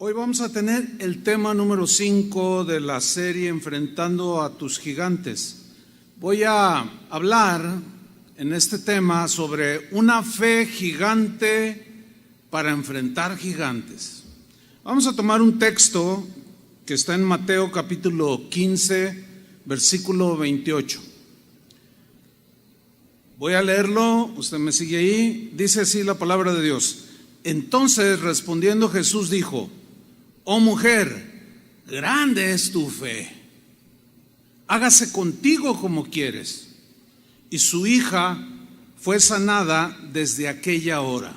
Hoy vamos a tener el tema número 5 de la serie Enfrentando a tus gigantes. Voy a hablar en este tema sobre una fe gigante para enfrentar gigantes. Vamos a tomar un texto que está en Mateo capítulo 15, versículo 28. Voy a leerlo, usted me sigue ahí. Dice así la palabra de Dios. Entonces respondiendo Jesús dijo: oh mujer, grande es tu fe, hágase contigo como quieres. Y su hija fue sanada desde aquella hora.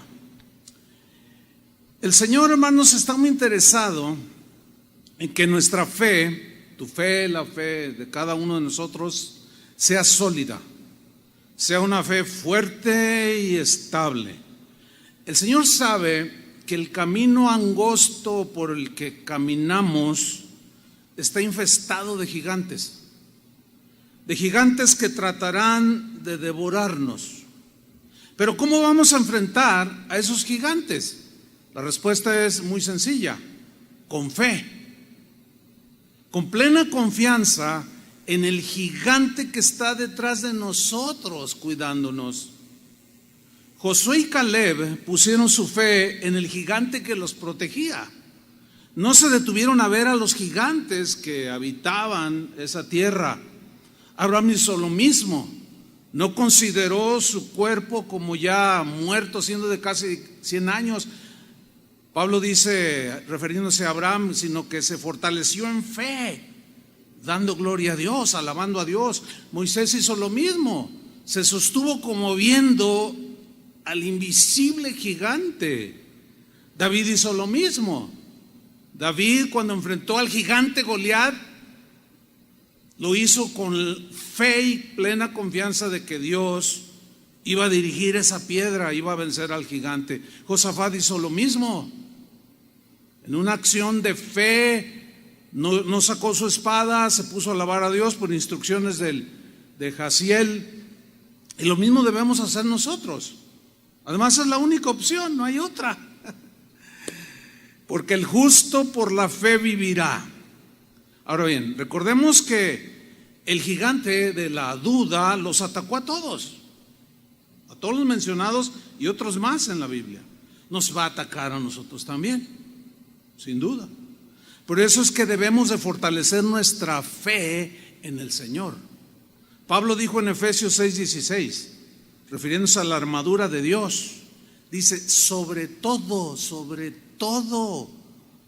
El Señor, hermanos, está muy interesado en que nuestra fe, tu fe, la fe de cada uno de nosotros, sea sólida, sea una fe fuerte y estable. El Señor sabe que el camino angosto por el que caminamos está infestado de gigantes que tratarán de devorarnos. Pero ¿cómo vamos a enfrentar a esos gigantes? La respuesta es muy sencilla: con fe, con plena confianza en el gigante que está detrás de nosotros cuidándonos. Josué y Caleb pusieron su fe en el gigante que los protegía. No se detuvieron a ver a los gigantes que habitaban esa tierra. Abraham hizo lo mismo. No consideró su cuerpo como ya muerto, siendo de casi 100 años. Pablo dice, refiriéndose a Abraham, sino que se fortaleció en fe, dando gloria a Dios, alabando a Dios. Moisés hizo lo mismo. Se sostuvo como viendo al invisible gigante. David hizo lo mismo. David, cuando enfrentó al gigante Goliat, lo hizo con fe y plena confianza de que Dios iba a dirigir esa piedra, iba a vencer al gigante. Josafat hizo lo mismo. En una acción de fe, no sacó su espada, se puso a alabar a Dios por instrucciones de Jaziel. Y lo mismo debemos hacer nosotros. Además es la única opción, no hay otra. Porque el justo por la fe vivirá. Ahora bien, recordemos que el gigante de la duda los atacó a todos los mencionados y otros más en la Biblia. Nos va a atacar a nosotros también, sin duda. Por eso es que debemos de fortalecer nuestra fe en el Señor. Pablo dijo en Efesios 6:16, refiriéndose a la armadura de Dios, dice: sobre todo,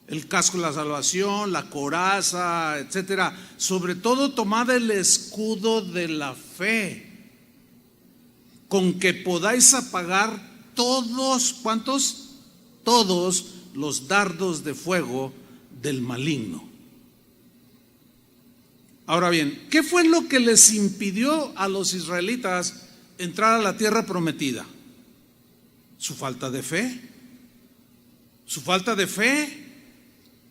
el casco de la salvación, la coraza, etcétera, sobre todo tomad el escudo de la fe, con que podáis apagar todos, ¿cuántos? Todos los dardos de fuego del maligno. Ahora bien, ¿qué fue lo que les impidió a los israelitas entrar a la tierra prometida? Su falta de fe. Su falta de fe,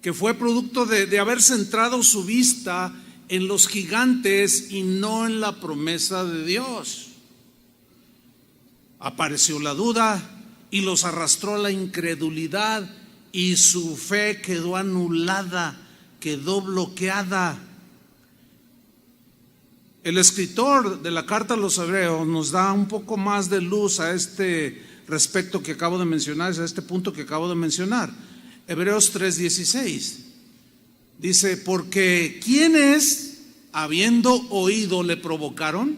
que fue producto de haber centrado su vista en los gigantes y no en la promesa de Dios. Apareció la duda y los arrastró a la incredulidad, y su fe quedó anulada, quedó bloqueada. El escritor de la carta a los Hebreos nos da un poco más de luz a este respecto que acabo de mencionar, a este punto que acabo de mencionar. Hebreos 3:16 dice: porque ¿quiénes, habiendo oído, le provocaron?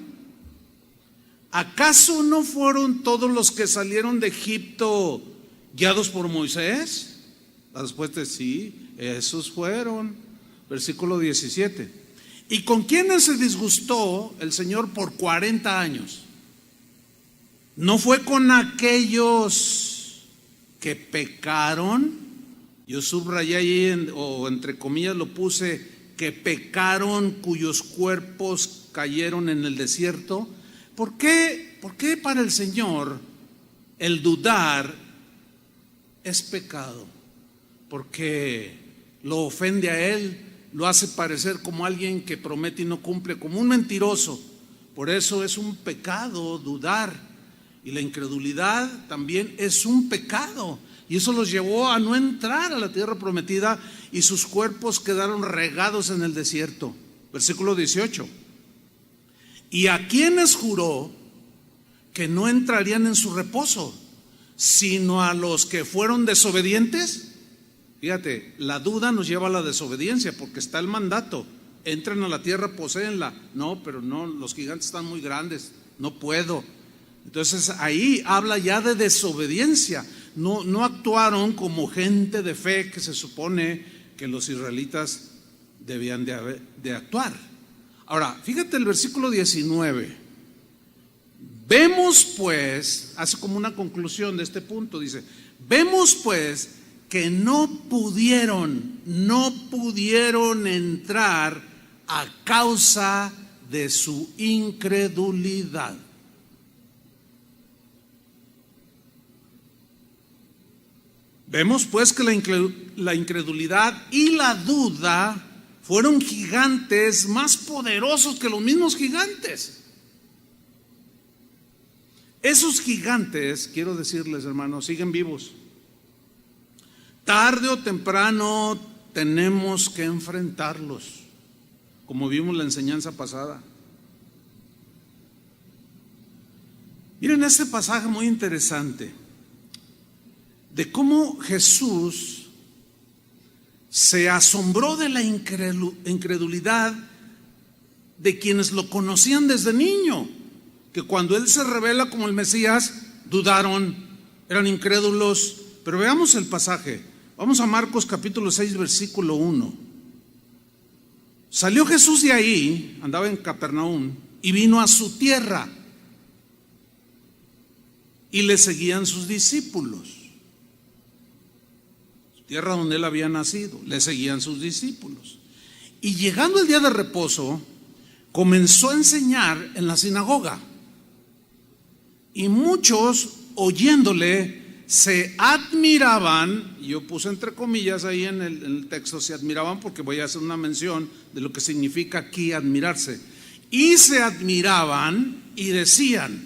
¿Acaso no fueron todos los que salieron de Egipto guiados por Moisés? La respuesta es sí, esos fueron. Versículo 17. ¿Y con quiénes se disgustó el Señor por 40 años? ¿No fue con aquellos que pecaron? Yo subrayé ahí, o entre comillas lo puse, que pecaron, cuyos cuerpos cayeron en el desierto. ¿Por qué para el Señor el dudar es pecado? Porque lo ofende a Él, lo hace parecer como alguien que promete y no cumple, como un mentiroso. Por eso es un pecado dudar. Y la incredulidad también es un pecado. Y eso los llevó a no entrar a la tierra prometida y sus cuerpos quedaron regados en el desierto. Versículo 18. Y a quienes juró que no entrarían en su reposo, sino a los que fueron desobedientes. Fíjate, la duda nos lleva a la desobediencia porque está el mandato: entren a la tierra, poséenla. No, pero no, los gigantes están muy grandes, no puedo. Entonces ahí habla ya de desobediencia. No actuaron como gente de fe que se supone que los israelitas debían de actuar. Ahora, fíjate el versículo 19. Vemos pues, hace como una conclusión de este punto, dice: vemos pues que no pudieron entrar a causa de su incredulidad. Vemos pues que la incredulidad y la duda fueron gigantes más poderosos que los mismos gigantes. Esos gigantes, quiero decirles, hermanos, siguen vivos. Tarde o temprano tenemos que enfrentarlos, como vimos la enseñanza pasada. Miren este pasaje muy interesante de cómo Jesús se asombró de la incredulidad de quienes lo conocían desde niño, que cuando Él se revela como el Mesías, dudaron, eran incrédulos. Pero veamos el pasaje. Vamos a Marcos capítulo 6, versículo 1. Salió Jesús de ahí, andaba en Capernaum, y vino a su tierra, y le seguían sus discípulos. Tierra donde él había nacido, le seguían sus discípulos. Y llegando el día de reposo, comenzó a enseñar en la sinagoga. Y muchos, oyéndole, se admiraban. Yo puse entre comillas ahí en el texto, se admiraban, porque voy a hacer una mención de lo que significa aquí admirarse. Y se admiraban y decían: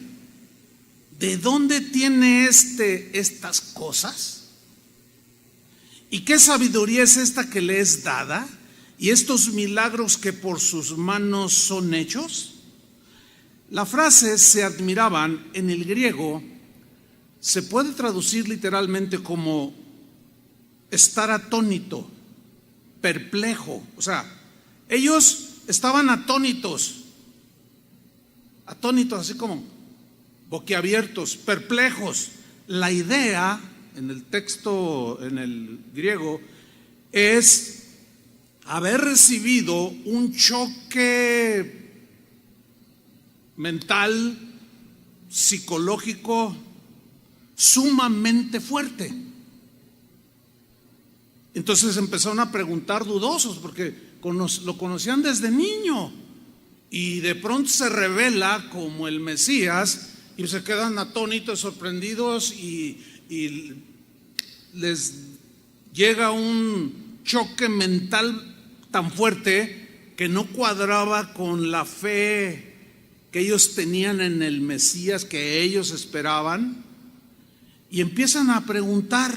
¿de dónde tiene estas cosas? ¿Y qué sabiduría es esta que le es dada? ¿Y estos milagros que por sus manos son hechos? La frase "se admiraban" en el griego se puede traducir literalmente como estar atónito, perplejo. O sea, ellos estaban atónitos, así como boquiabiertos, perplejos. La idea en el texto, en el griego, es haber recibido un choque mental, psicológico, sumamente fuerte. Entonces empezaron a preguntar dudosos, porque lo conocían desde niño, y de pronto se revela como el Mesías, y se quedan atónitos, sorprendidos, y les llega un choque mental tan fuerte que no cuadraba con la fe que ellos tenían en el Mesías que ellos esperaban, y empiezan a preguntar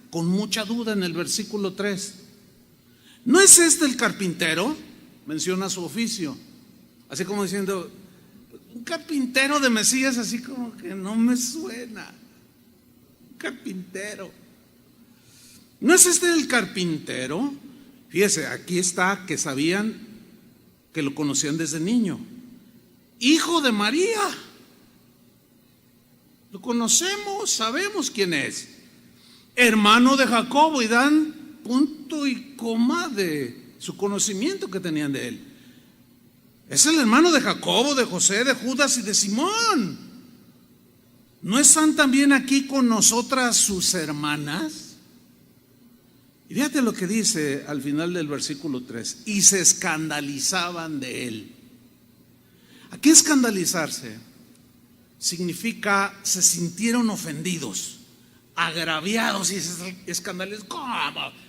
con mucha duda en el versículo 3. ¿No es este el carpintero? Menciona su oficio, así como diciendo: un carpintero de Mesías, así como que no me suena. Carpintero. ¿No es este el carpintero? Fíjese, aquí está que sabían, que lo conocían desde niño. Hijo de María. Lo conocemos, sabemos quién es. Hermano de Jacobo, y dan punto y coma de su conocimiento que tenían de él. Es el hermano de Jacobo, de José, de Judas y de Simón. ¿No están también aquí con nosotras sus hermanas? Y fíjate lo que dice al final del versículo 3: y se escandalizaban de él. Aquí escandalizarse significa se sintieron ofendidos, agraviados, y se escandalizaron.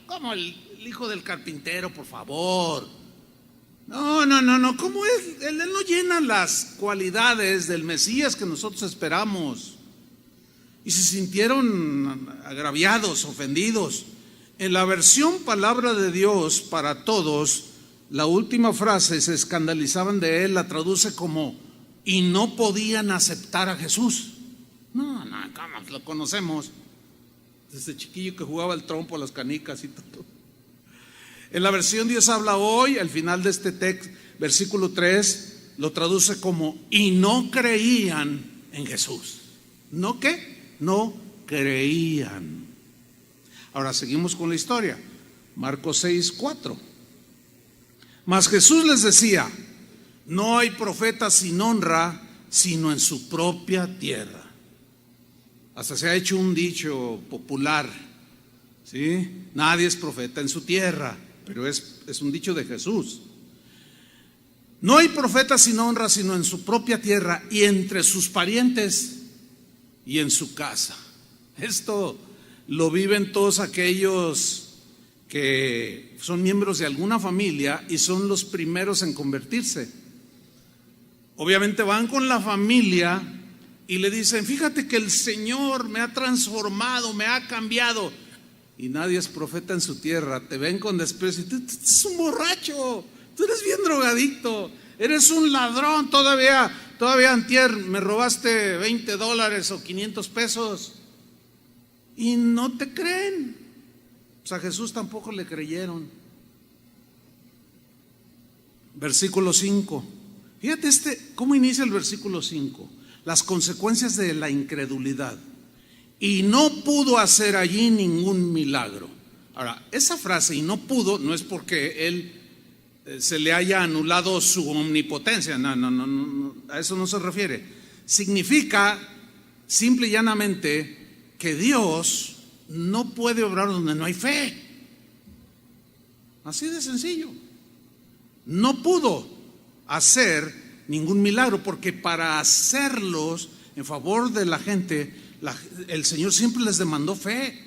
¿Cómo el hijo del carpintero, por favor? No, ¿cómo es? Él no llena las cualidades del Mesías que nosotros esperamos. y se sintieron agraviados, ofendidos. En la versión Palabra de Dios para Todos, la última frase, se escandalizaban de él, la traduce como: y no podían aceptar a Jesús. No, ¿cómo lo conocemos? Desde chiquillo que jugaba el trompo, las canicas y todo. En la versión Dios habla hoy, al final de este texto, versículo 3, lo traduce como: y no creían en Jesús. ¿No qué? No creían. Ahora seguimos con la historia. Marcos 6:4. Mas Jesús les decía: no hay profeta sin honra, sino en su propia tierra. Hasta se ha hecho un dicho popular, ¿sí? Nadie es profeta en su tierra, pero es un dicho de Jesús. No hay profeta sin honra, sino en su propia tierra y entre sus parientes y en su casa. Esto lo viven todos aquellos que son miembros de alguna familia y son los primeros en convertirse. Obviamente van con la familia y le dicen: fíjate que el Señor me ha transformado, me ha cambiado. Y nadie es profeta en su tierra. Te ven con desprecio. Tú eres un borracho, tú eres bien drogadicto, eres un ladrón. Todavía antier me robaste $20 o 500 pesos. Y no te creen. Pues a Jesús tampoco le creyeron. Versículo 5. Fíjate cómo inicia el versículo 5. Las consecuencias de la incredulidad. Y no pudo hacer allí ningún milagro. Ahora, esa frase, y no pudo, no es porque él se le haya anulado su omnipotencia. No, a eso no se refiere. Significa simple y llanamente que Dios no puede obrar donde no hay fe. Así de sencillo. No pudo hacer ningún milagro, porque para hacerlos en favor de la gente, el Señor siempre les demandó fe,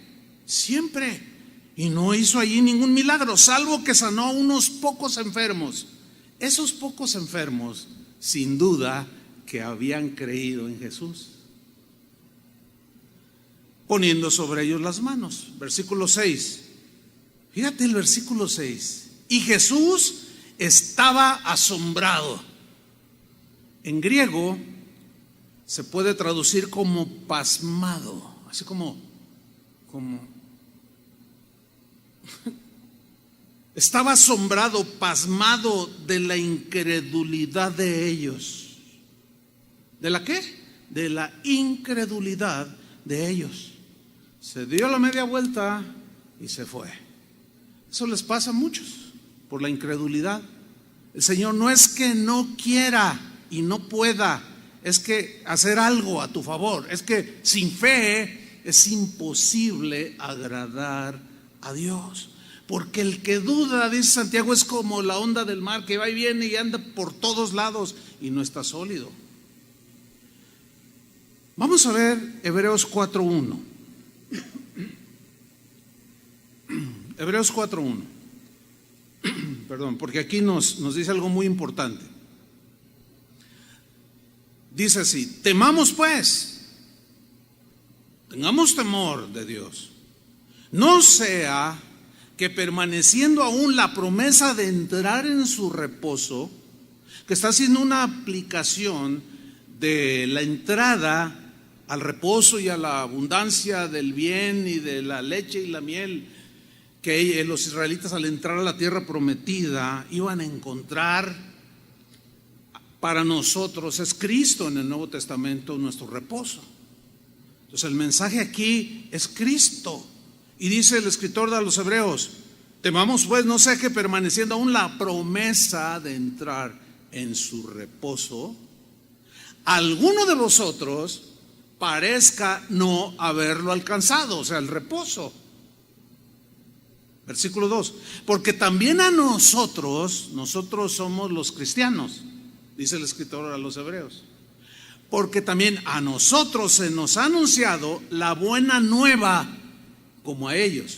siempre, y no hizo allí ningún milagro, salvo que sanó a unos pocos enfermos. Esos pocos enfermos, sin duda, que habían creído en Jesús, poniendo sobre ellos las manos. Versículo 6. Fíjate el versículo 6. Y Jesús estaba asombrado. En griego se puede traducir como pasmado, así como estaba asombrado, pasmado de la incredulidad de ellos. ¿De la qué? De la incredulidad de ellos. Se dio la media vuelta y se fue. Eso les pasa a muchos por la incredulidad. El Señor no es que no quiera y no pueda, es que hacer algo a tu favor. Es que sin fe es imposible agradar a Dios. Porque el que duda, dice Santiago, es como la onda del mar que va y viene y anda por todos lados y no está sólido. Vamos a ver Hebreos 4:1. Hebreos 4:1. Perdón, porque aquí nos dice algo muy importante. Dice así: temamos pues, tengamos temor de Dios, no sea que permaneciendo aún la promesa de entrar en su reposo, que está haciendo una aplicación de la entrada al reposo y a la abundancia del bien y de la leche y la miel, que los israelitas al entrar a la tierra prometida iban a encontrar. Para nosotros es Cristo en el Nuevo Testamento nuestro reposo. Entonces el mensaje aquí es Cristo. Y dice el escritor de los Hebreos: temamos pues, no sea que permaneciendo aún la promesa de entrar en su reposo, alguno de vosotros parezca no haberlo alcanzado, o sea, el reposo. Versículo 2: porque también a nosotros somos los cristianos, dice el escritor a los Hebreos, porque también a nosotros se nos ha anunciado la buena nueva como a ellos.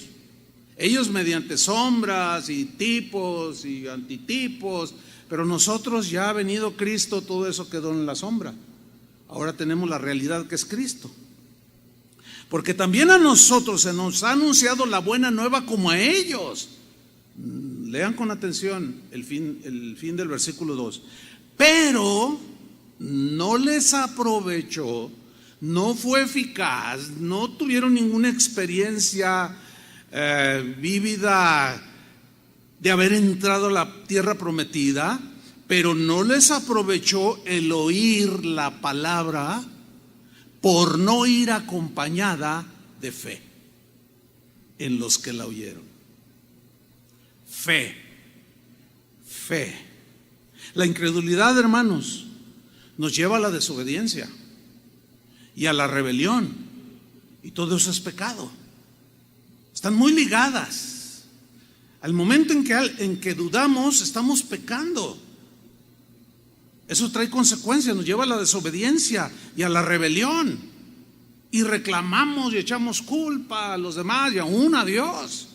Ellos mediante sombras y tipos y antitipos, pero nosotros, ya ha venido Cristo, todo eso quedó en la sombra. Ahora tenemos la realidad que es Cristo. Porque también a nosotros se nos ha anunciado la buena nueva como a ellos. Lean con atención el fin del versículo 2. Pero no les aprovechó, no fue eficaz, no tuvieron ninguna experiencia vívida de haber entrado a la tierra prometida, pero no les aprovechó el oír la palabra por no ir acompañada de fe en los que la oyeron. Fe. La incredulidad, hermanos, nos lleva a la desobediencia y a la rebelión, y todo eso es pecado. Están muy ligadas. Al momento en que dudamos, estamos pecando. Eso trae consecuencias, nos lleva a la desobediencia y a la rebelión. Y reclamamos y echamos culpa a los demás y aún a Dios.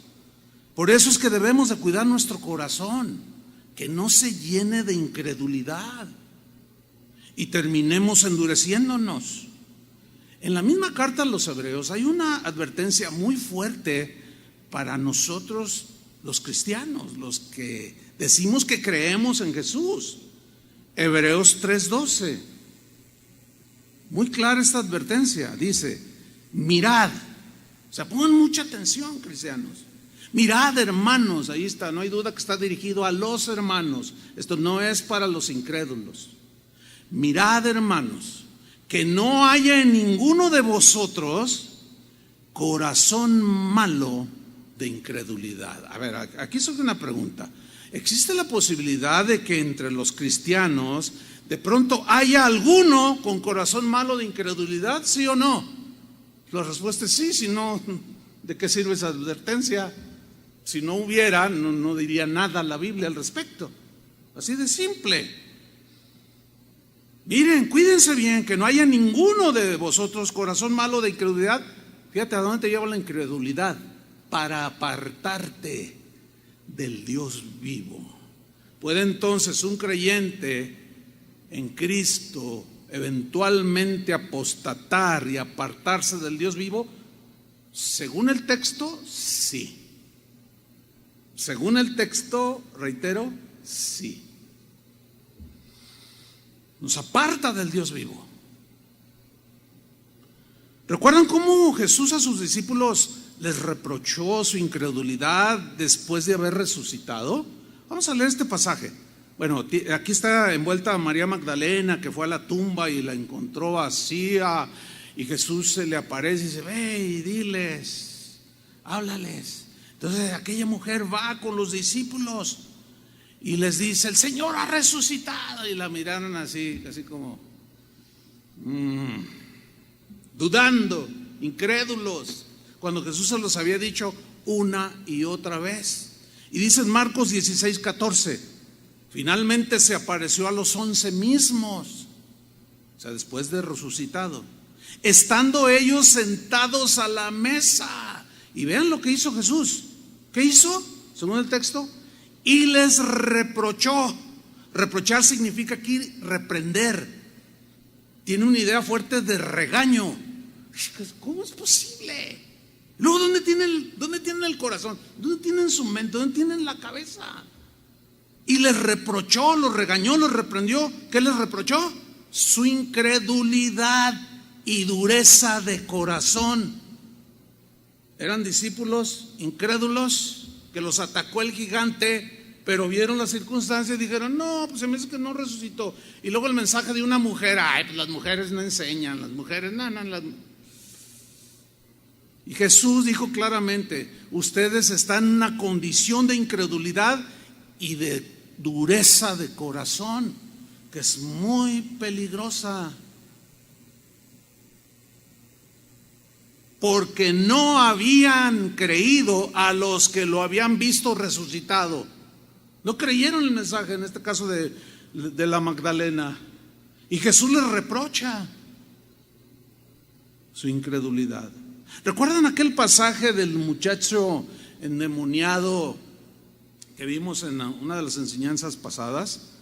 Por eso es que debemos de cuidar nuestro corazón, que no se llene de incredulidad y terminemos endureciéndonos. En la misma carta a los Hebreos hay una advertencia muy fuerte para nosotros los cristianos, los que decimos que creemos en Jesús. Hebreos 3:12, muy clara esta advertencia, dice: mirad, o sea, pongan mucha atención, cristianos. Mirad, hermanos, ahí está, no hay duda que está dirigido a los hermanos. Esto no es para los incrédulos. Mirad, hermanos, que no haya en ninguno de vosotros corazón malo de incredulidad. A ver, aquí surge una pregunta. ¿Existe la posibilidad de que entre los cristianos de pronto haya alguno con corazón malo de incredulidad? ¿Sí o no? La respuesta es sí. Si no, ¿de qué sirve esa advertencia? Si no hubiera, no diría nada la Biblia al respecto. Así de simple. Miren, cuídense bien, que no haya ninguno de vosotros corazón malo de incredulidad. Fíjate a dónde te lleva la incredulidad: para apartarte del Dios vivo. ¿Puede entonces un creyente en Cristo eventualmente apostatar y apartarse del Dios vivo? Según el texto, sí. Según el texto, reitero, sí. Nos aparta del Dios vivo. ¿Recuerdan cómo Jesús a sus discípulos les reprochó su incredulidad después de haber resucitado? Vamos a leer este pasaje. Bueno, aquí está envuelta María Magdalena, que fue a la tumba y la encontró vacía, y Jesús se le aparece y dice: ve y diles, háblales. Entonces aquella mujer va con los discípulos y les dice: el Señor ha resucitado. Y la miraron así como dudando, incrédulos, cuando Jesús se los había dicho una y otra vez. Y dice en Marcos 16:14, finalmente se apareció a los 11 mismos, o sea, después de resucitado, estando ellos sentados a la mesa. Y vean lo que hizo Jesús. ¿Qué hizo? Según el texto, y les reprochó. Reprochar significa aquí reprender. Tiene una idea fuerte de regaño. ¿Cómo es posible? Luego, ¿dónde tienen el corazón? ¿Dónde tienen su mente? ¿Dónde tienen la cabeza? Y les reprochó, los regañó, los reprendió. ¿Qué les reprochó? Su incredulidad y dureza de corazón. Eran discípulos incrédulos que los atacó el gigante, pero vieron las circunstancias y dijeron: no, pues se me dice que no resucitó. Y luego el mensaje de una mujer: ay, pues las mujeres no enseñan, las mujeres, no. Y Jesús dijo claramente: ustedes están en una condición de incredulidad y de dureza de corazón, que es muy peligrosa. Porque no habían creído a los que lo habían visto resucitado. No creyeron el mensaje, en este caso de la Magdalena. Y Jesús les reprocha su incredulidad. ¿Recuerdan aquel pasaje del muchacho endemoniado que vimos en una de las enseñanzas pasadas?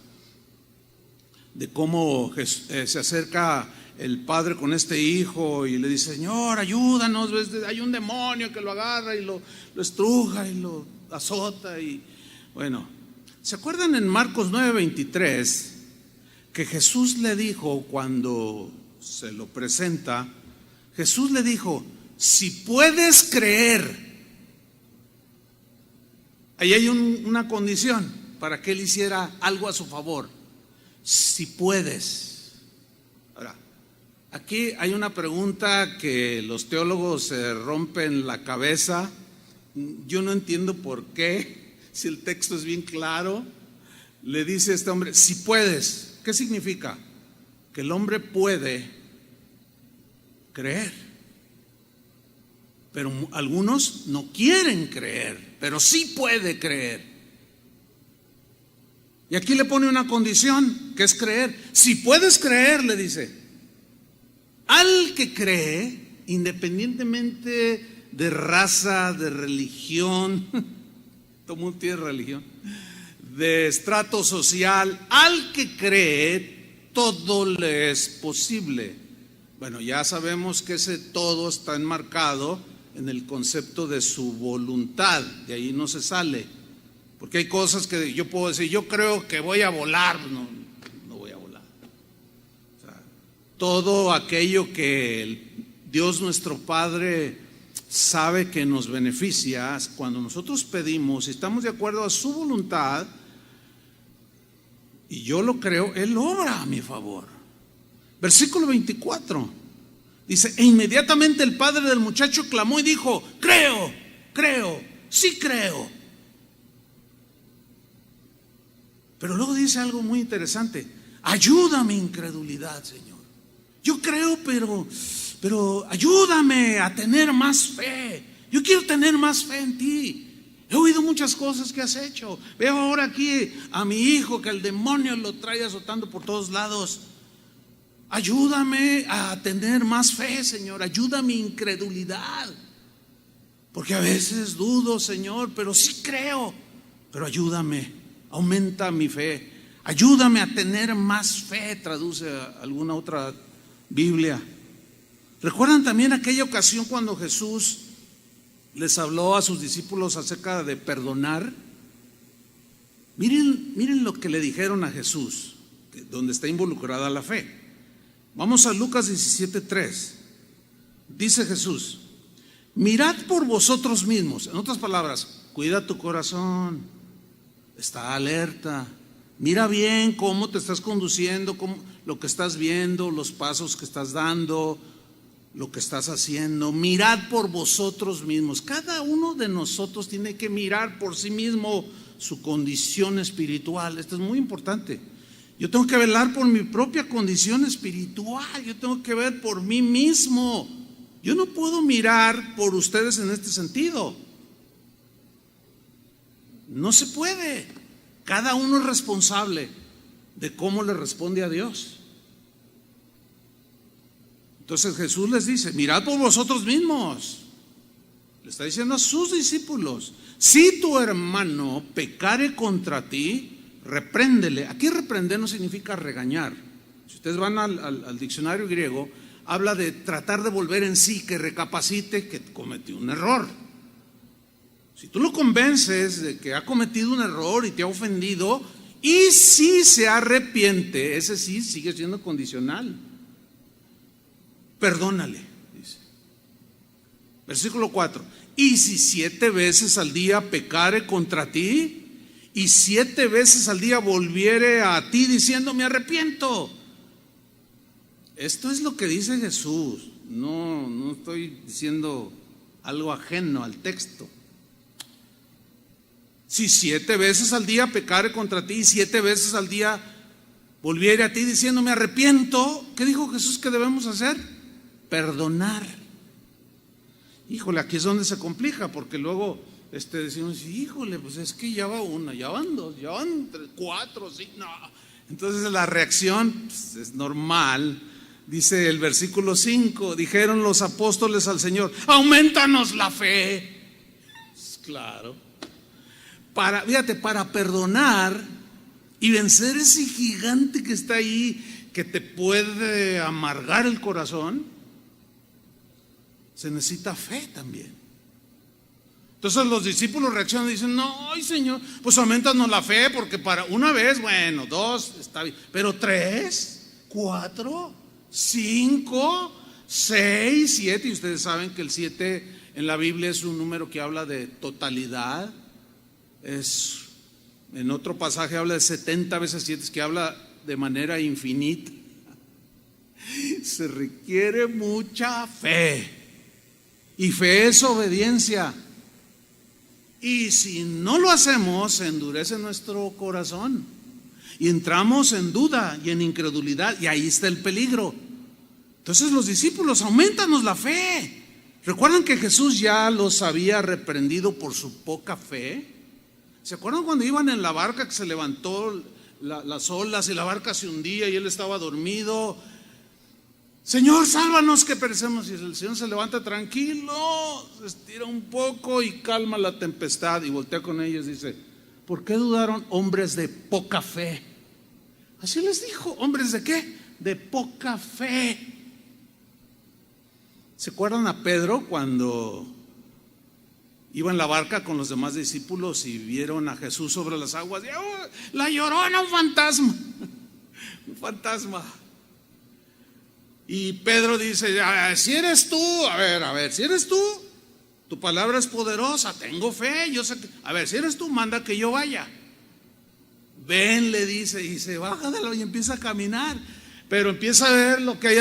De cómo se acerca el padre con este hijo y le dice: Señor, ayúdanos, hay un demonio que lo agarra y lo estruja y lo azota. Y bueno, ¿se acuerdan en Marcos 9:23 que Jesús le dijo cuando se lo presenta? Jesús le dijo: si puedes creer. Ahí hay una condición para que él hiciera algo a su favor. Si puedes. Ahora, aquí hay una pregunta que los teólogos se rompen la cabeza. Yo no entiendo por qué, si el texto es bien claro. Le dice a este hombre: si puedes. ¿Qué significa? Que el hombre puede creer. Pero algunos no quieren creer, pero sí puede creer. Y aquí le pone una condición, que es creer. Si puedes creer, le dice, al que cree, independientemente de raza, de religión, todo mundo tiene religión, de estrato social, al que cree, todo le es posible. Bueno, ya sabemos que ese todo está enmarcado en el concepto de su voluntad, de ahí no se sale, porque hay cosas que yo puedo decir: yo creo que voy a volar. No voy a volar. O sea, todo aquello que Dios nuestro Padre sabe que nos beneficia, cuando nosotros pedimos y estamos de acuerdo a su voluntad, y yo lo creo, Él obra a mi favor. Versículo 24 dice: e inmediatamente el padre del muchacho clamó y dijo: creo, sí creo. Pero luego dice algo muy interesante: ayuda mi incredulidad, Señor. Yo creo, pero ayúdame a tener más fe. Yo quiero tener más fe en ti. He oído muchas cosas que has hecho. Veo ahora aquí a mi hijo que el demonio lo trae azotando por todos lados. Ayúdame a tener más fe, Señor. Ayuda mi incredulidad. Porque a veces dudo, Señor, pero sí creo. Pero ayúdame, aumenta mi fe. Ayúdame a tener más fe, traduce alguna otra Biblia. ¿Recuerdan también aquella ocasión cuando Jesús les habló a sus discípulos acerca de perdonar? Miren lo que le dijeron a Jesús, donde está involucrada la fe. Vamos a Lucas 17:3. Dice Jesús: mirad por vosotros mismos. En otras palabras, cuida tu corazón, está alerta, mira bien cómo te estás conduciendo, lo que estás viendo, los pasos que estás dando, lo que estás haciendo. Mirad por vosotros mismos. Cada uno de nosotros tiene que mirar por sí mismo su condición espiritual. Esto es muy importante. Yo tengo que velar por mi propia condición espiritual. Yo tengo que ver por mí mismo. Yo no puedo mirar por ustedes en este sentido. No se puede. Cada uno es responsable de cómo le responde a Dios. Entonces Jesús les dice: mirad por vosotros mismos. Le está diciendo a sus discípulos: si tu hermano pecare contra ti, repréndele. Aquí reprender no significa regañar. Si ustedes van al diccionario griego, habla de tratar de volver en sí, que recapacite que cometió un error. Si tú lo convences de que ha cometido un error y te ha ofendido, y si se arrepiente, ese sí sigue siendo condicional. Perdónale, dice. Versículo 4: y si 7 veces al día pecare contra ti, y 7 veces al día volviere a ti diciendo: me arrepiento. Esto es lo que dice Jesús. No estoy diciendo algo ajeno al texto. Si 7 veces al día pecare contra ti y 7 veces al día volviere a ti diciendo: me arrepiento, ¿qué dijo Jesús que debemos hacer? Perdonar. Híjole, aquí es donde se complica, porque luego decimos: híjole, pues es que ya va una, ya van 2, ya van 3, 4, sí, no. Entonces la reacción pues, es normal. Dice el versículo 5: dijeron los apóstoles al Señor: aumentanos la fe. Pues, claro. Para perdonar y vencer ese gigante que está ahí, que te puede amargar el corazón, se necesita fe también. Entonces los discípulos reaccionan y dicen: no, ay Señor, pues aumentanos la fe, porque para una vez, bueno, 2 está bien, pero 3, 4, 5, 6, 7, y ustedes saben que el 7 en la Biblia es un número que habla de totalidad. En otro pasaje habla de 70 veces 7, que habla de manera infinita. Se requiere mucha fe, y fe es obediencia. Y si no lo hacemos, se endurece nuestro corazón y entramos en duda y en incredulidad, y ahí está el peligro. Entonces los discípulos: aumentanos la fe. ¿Recuerdan que Jesús ya los había reprendido por su poca fe? ¿Se acuerdan cuando iban en la barca, que se levantó las olas y la barca se hundía y él estaba dormido? Señor, sálvanos que perecemos. Y el Señor se levanta tranquilo, se estira un poco y calma la tempestad, y voltea con ellos y dice: ¿por qué dudaron, hombres de poca fe? Así les dijo: ¿hombres de qué? De poca fe. ¿Se acuerdan a Pedro cuando iba en la barca con los demás discípulos y vieron a Jesús sobre las aguas? Y, ¡oh, la Llorona, un fantasma! Un fantasma. Y Pedro dice: si eres tú, a ver, si eres tú, tu palabra es poderosa, tengo fe, yo sé que, a ver, si eres tú, manda que yo vaya. Ven, le dice, y se baja de la y empieza a caminar. Pero empieza a ver lo que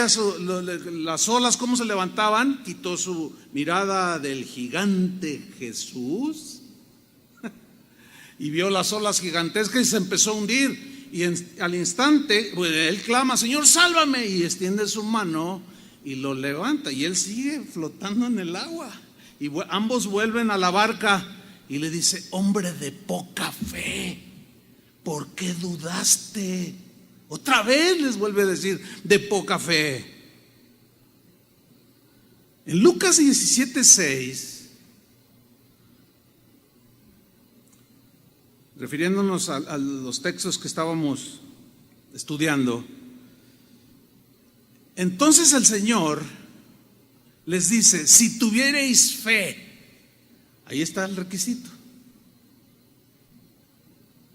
las olas, cómo se levantaban. Quitó su mirada del gigante Jesús y vio las olas gigantescas y se empezó a hundir. Y al instante, bueno, él clama: Señor, sálvame, y extiende su mano y lo levanta, y él sigue flotando en el agua. Y ambos vuelven a la barca y le dice: hombre de poca fe, ¿por qué dudaste? Otra vez les vuelve a decir: de poca fe. En Lucas 17:6, refiriéndonos a los textos que estábamos estudiando, entonces el Señor les dice: si tuviereis fe. Ahí está el requisito.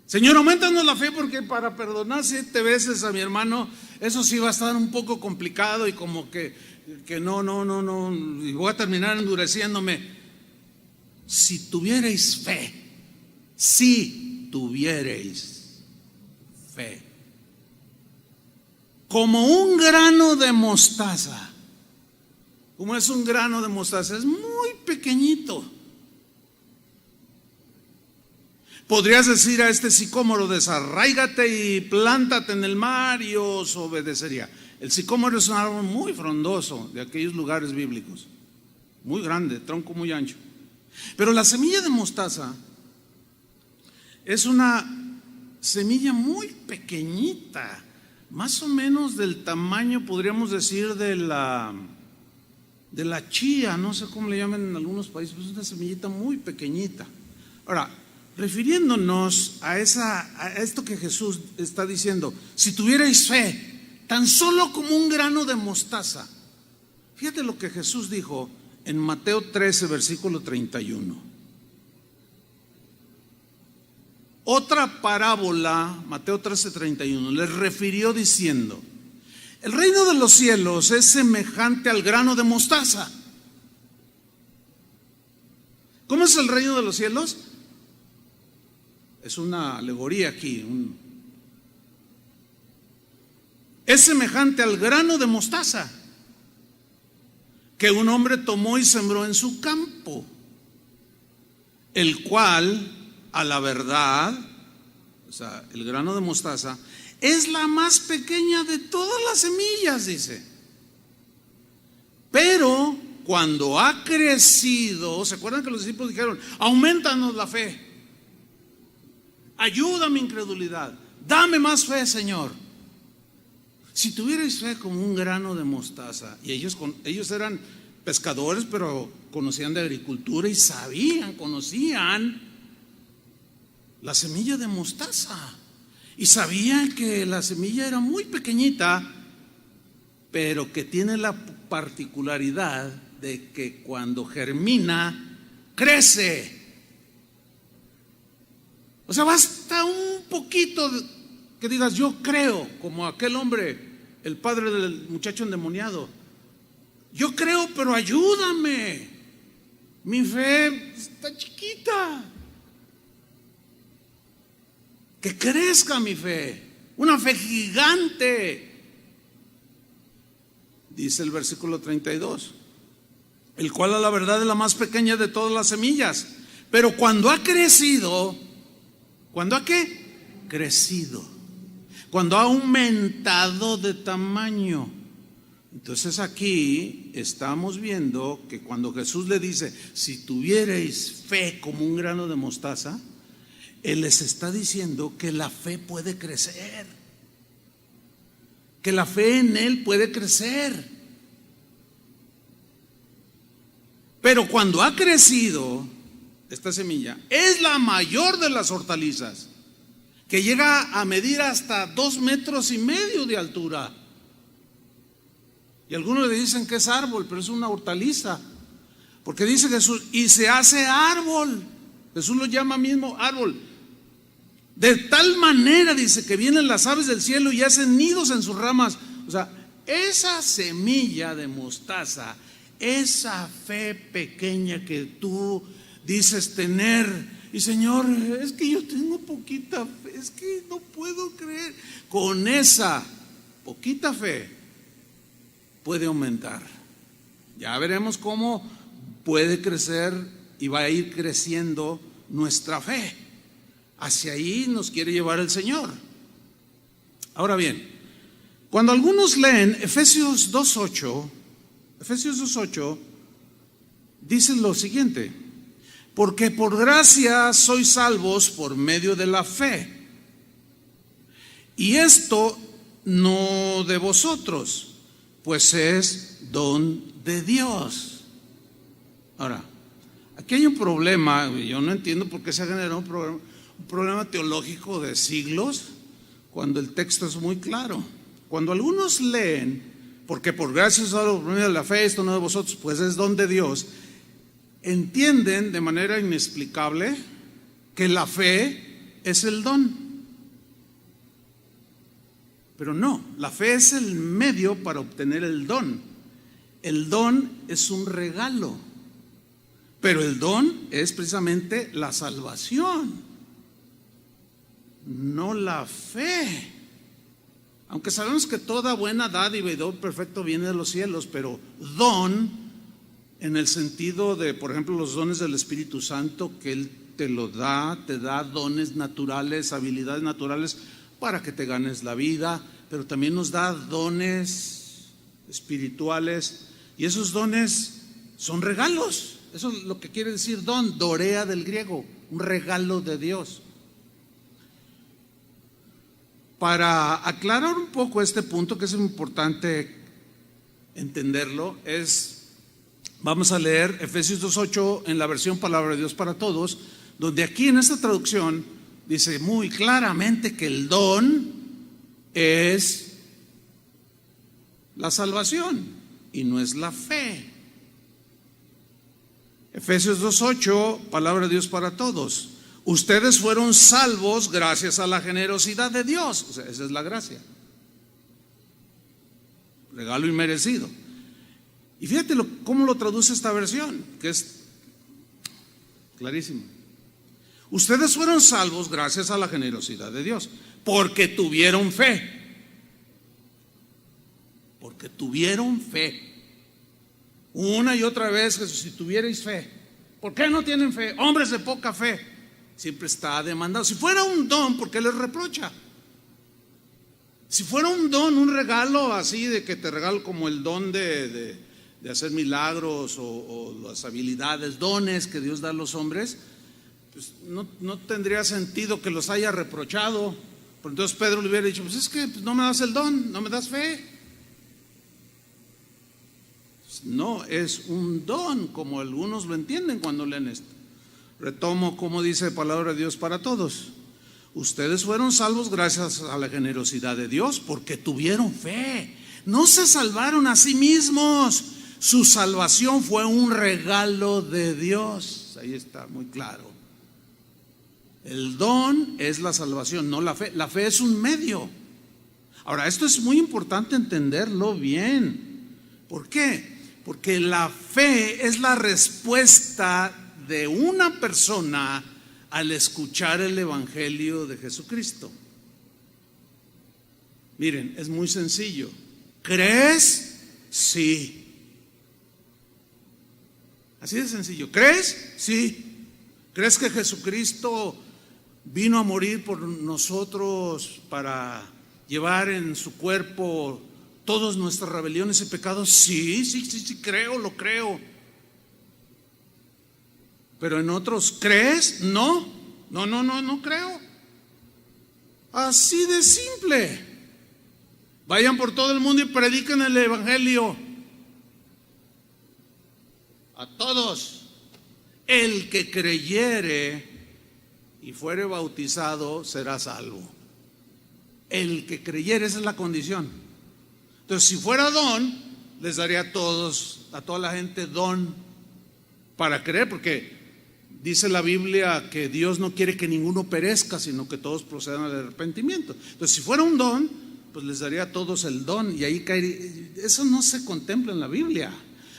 Señor, aumentanos la fe, porque para perdonar 7 veces a mi hermano, eso sí va a estar un poco complicado, y como que no, y voy a terminar endureciéndome. Si tuviereis fe, si tuviereis fe, como un grano de mostaza. ¿Cómo es un grano de mostaza? Es muy pequeñito. Podrías decir a este sicómoro: desarráigate y plántate en el mar, y os obedecería. El sicómoro es un árbol muy frondoso, de aquellos lugares bíblicos, muy grande, tronco muy ancho. Pero la semilla de mostaza es una semilla muy pequeñita, más o menos del tamaño, podríamos decir, de la chía, no sé cómo le llaman en algunos países, pero es una semillita muy pequeñita. Ahora, refiriéndonos a esto que Jesús está diciendo: si tuvierais fe, tan solo como un grano de mostaza. Fíjate lo que Jesús dijo en Mateo 13, versículo 31. Otra parábola, Mateo 13, 31, les refirió diciendo: el reino de los cielos es semejante al grano de mostaza. ¿Cómo es el reino de los cielos? Es una alegoría aquí. Es semejante al grano de mostaza que un hombre tomó y sembró en su campo, el cual, a la verdad, o sea, el grano de mostaza es la más pequeña de todas las semillas, dice. Pero cuando ha crecido, ¿se acuerdan que los discípulos dijeron: aumentanos la fe, ayuda a mi incredulidad, dame más fe, Señor? Si tuvierais fe como un grano de mostaza. Y ellos eran pescadores, pero conocían de agricultura y conocían la semilla de mostaza. Y sabía que la semilla era muy pequeñita, pero que tiene la particularidad de que cuando germina, crece. O sea, basta un poquito que digas, yo creo, como aquel hombre, el padre del muchacho endemoniado. Yo creo, pero ayúdame. Mi fe está chiquita. Que crezca mi fe, una fe gigante. Dice el versículo 32, el cual a la verdad es la más pequeña de todas las semillas, pero cuando ha crecido, ¿cuándo ha qué? Crecido, cuando ha aumentado de tamaño. Entonces aquí estamos viendo que cuando Jesús le dice, si tuvierais fe como un grano de mostaza, Él les está diciendo que la fe puede crecer, que la fe en Él puede crecer. Pero cuando ha crecido, esta semilla es la mayor de las hortalizas, que llega a medir hasta 2,5 metros de altura. Y algunos le dicen que es árbol, pero es una hortaliza, porque dice Jesús, y se hace árbol. Jesús lo llama mismo árbol. De tal manera, dice, que vienen las aves del cielo y hacen nidos en sus ramas. O sea, esa semilla de mostaza, esa fe pequeña que tú dices tener, y Señor, es que yo tengo poquita fe, es que no puedo creer. Con esa poquita fe puede aumentar. Ya veremos cómo puede crecer y va a ir creciendo nuestra fe. Hacia ahí nos quiere llevar el Señor. Ahora bien, cuando algunos leen Efesios 2:8, dicen lo siguiente: porque por gracia sois salvos por medio de la fe. Y esto no de vosotros, pues es don de Dios. Ahora, aquí hay un problema, yo no entiendo por qué se ha generado un problema teológico de siglos, cuando el texto es muy claro. Cuando algunos leen, porque por gracia sois salvos por medio de la fe, esto no de vosotros, pues es don de Dios, entienden de manera inexplicable que la fe es el don. Pero no, la fe es el medio para obtener el don. El don es un regalo, pero el don es precisamente la salvación, no la fe. Aunque sabemos que toda buena dádiva y don perfecto viene de los cielos, pero don en el sentido de, por ejemplo, los dones del Espíritu Santo, que Él te da dones naturales, habilidades naturales para que te ganes la vida, pero también nos da dones espirituales, y esos dones son regalos. Eso es lo que quiere decir don, dorea del griego, un regalo de Dios. Para aclarar un poco este punto, que es importante entenderlo, vamos a leer Efesios 2:8 en la versión Palabra de Dios para Todos, donde aquí en esta traducción dice muy claramente que el don es la salvación y no es la fe. Efesios 2:8, Palabra de Dios para Todos. Ustedes fueron salvos gracias a la generosidad de Dios. O sea, esa es la gracia, regalo inmerecido. Y fíjate cómo lo traduce esta versión, que es clarísimo. Ustedes fueron salvos gracias a la generosidad de Dios, porque tuvieron fe. Porque tuvieron fe. Una y otra vez, Jesús, si tuvierais fe. ¿Por qué no tienen fe? Hombres de poca fe. Siempre está demandado. Si fuera un don, ¿por qué les reprocha? Si fuera un don, un regalo así, de que te regalo como el don de hacer milagros o las habilidades, dones que Dios da a los hombres, pues no tendría sentido que los haya reprochado. Pero entonces Pedro le hubiera dicho, pues es que no me das el don, no me das fe. No es un don como algunos lo entienden cuando leen esto. Retomo como dice Palabra de Dios para Todos. Ustedes fueron salvos gracias a la generosidad de Dios porque tuvieron fe. No se salvaron a sí mismos. Su salvación fue un regalo de Dios. Ahí está muy claro. El don es la salvación, no la fe. La fe es un medio. Ahora, esto es muy importante entenderlo bien. ¿Por qué? Porque la fe es la respuesta de una persona al escuchar el Evangelio de Jesucristo. Miren, es muy sencillo. ¿Crees? Sí. Así de sencillo. ¿Crees? Sí. ¿Crees que Jesucristo vino a morir por nosotros para llevar en su cuerpo todas nuestras rebeliones y pecados? Sí, creo, lo creo. Pero en otros, ¿crees? No creo. Así de simple. Vayan por todo el mundo y prediquen el Evangelio a todos. El que creyere y fuere bautizado será salvo. El que creyere, esa es la condición. Entonces, si fuera don, les daría a todos, a toda la gente don para creer, porque dice la Biblia que Dios no quiere que ninguno perezca, sino que todos procedan al arrepentimiento. Entonces, si fuera un don, pues les daría a todos el don, y ahí caería. Eso no se contempla en la Biblia.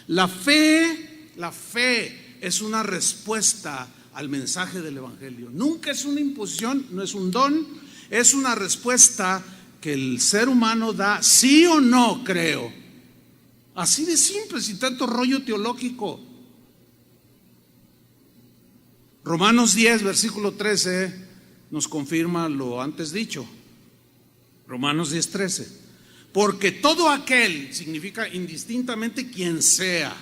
La fe es una respuesta al mensaje del Evangelio. Nunca es una imposición, no es un don, es una respuesta que el ser humano da, sí o no creo. Así de simple, sin tanto rollo teológico. Romanos 10, versículo 13 nos confirma lo antes dicho. Romanos 10, 13. Porque todo aquel, significa indistintamente quien sea,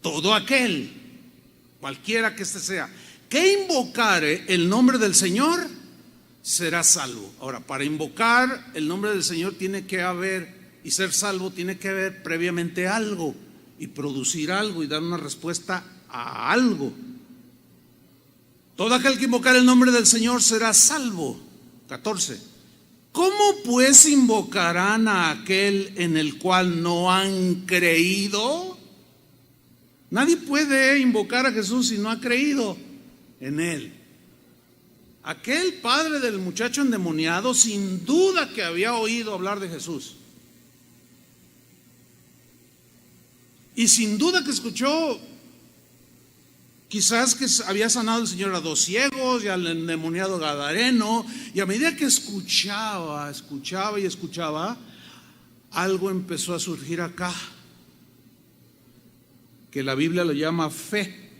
todo aquel, cualquiera que este sea, que invocare el nombre del Señor, será salvo. Ahora, para invocar el nombre del Señor tiene que haber, y ser salvo tiene que haber previamente algo, y producir algo, y dar una respuesta a algo. Todo aquel que invocar el nombre del Señor será salvo. 14. ¿Cómo pues invocarán a aquel en el cual no han creído? Nadie puede invocar a Jesús si no ha creído en Él. Aquel padre del muchacho endemoniado sin duda que había oído hablar de Jesús. Y sin duda que escuchó, quizás que había sanado el Señor a 2 ciegos y al endemoniado gadareno, y a medida que escuchaba, algo empezó a surgir acá, que la Biblia lo llama fe,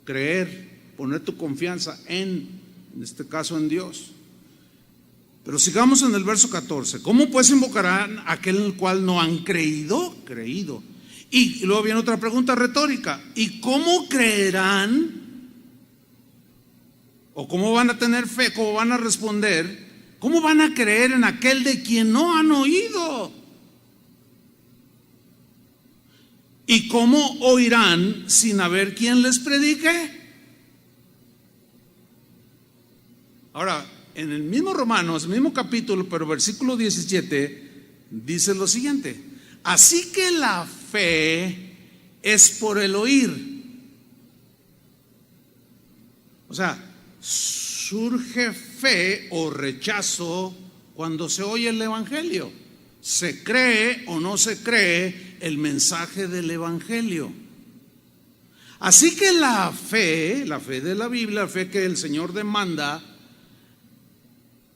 creer, poner tu confianza en este caso en Dios. Pero sigamos en el verso 14. ¿Cómo pues invocarán a aquel en el cual no han creído? Creído. Y luego viene otra pregunta retórica. ¿Y cómo creerán? ¿O cómo van a tener fe? ¿Cómo van a responder? ¿Cómo van a creer en aquel de quien no han oído? ¿Y cómo oirán sin haber quien les predique? Ahora, en el mismo Romanos, el mismo capítulo, pero versículo 17, dice lo siguiente: así que la fe es por el oír. O sea, surge fe o rechazo cuando se oye el Evangelio. Se cree o no se cree el mensaje del Evangelio. Así que la fe de la Biblia, la fe que el Señor demanda,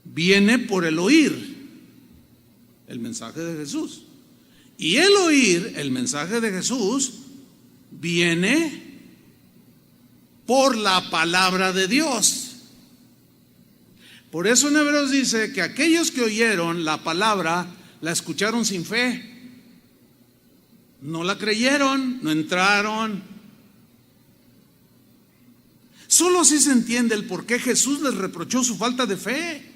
viene por el oír el mensaje de Jesús. Y el oír el mensaje de Jesús viene por la palabra de Dios. Por eso en Hebreos dice que aquellos que oyeron la palabra la escucharon sin fe, no la creyeron, no entraron. Solo así se entiende el por qué Jesús les reprochó su falta de fe.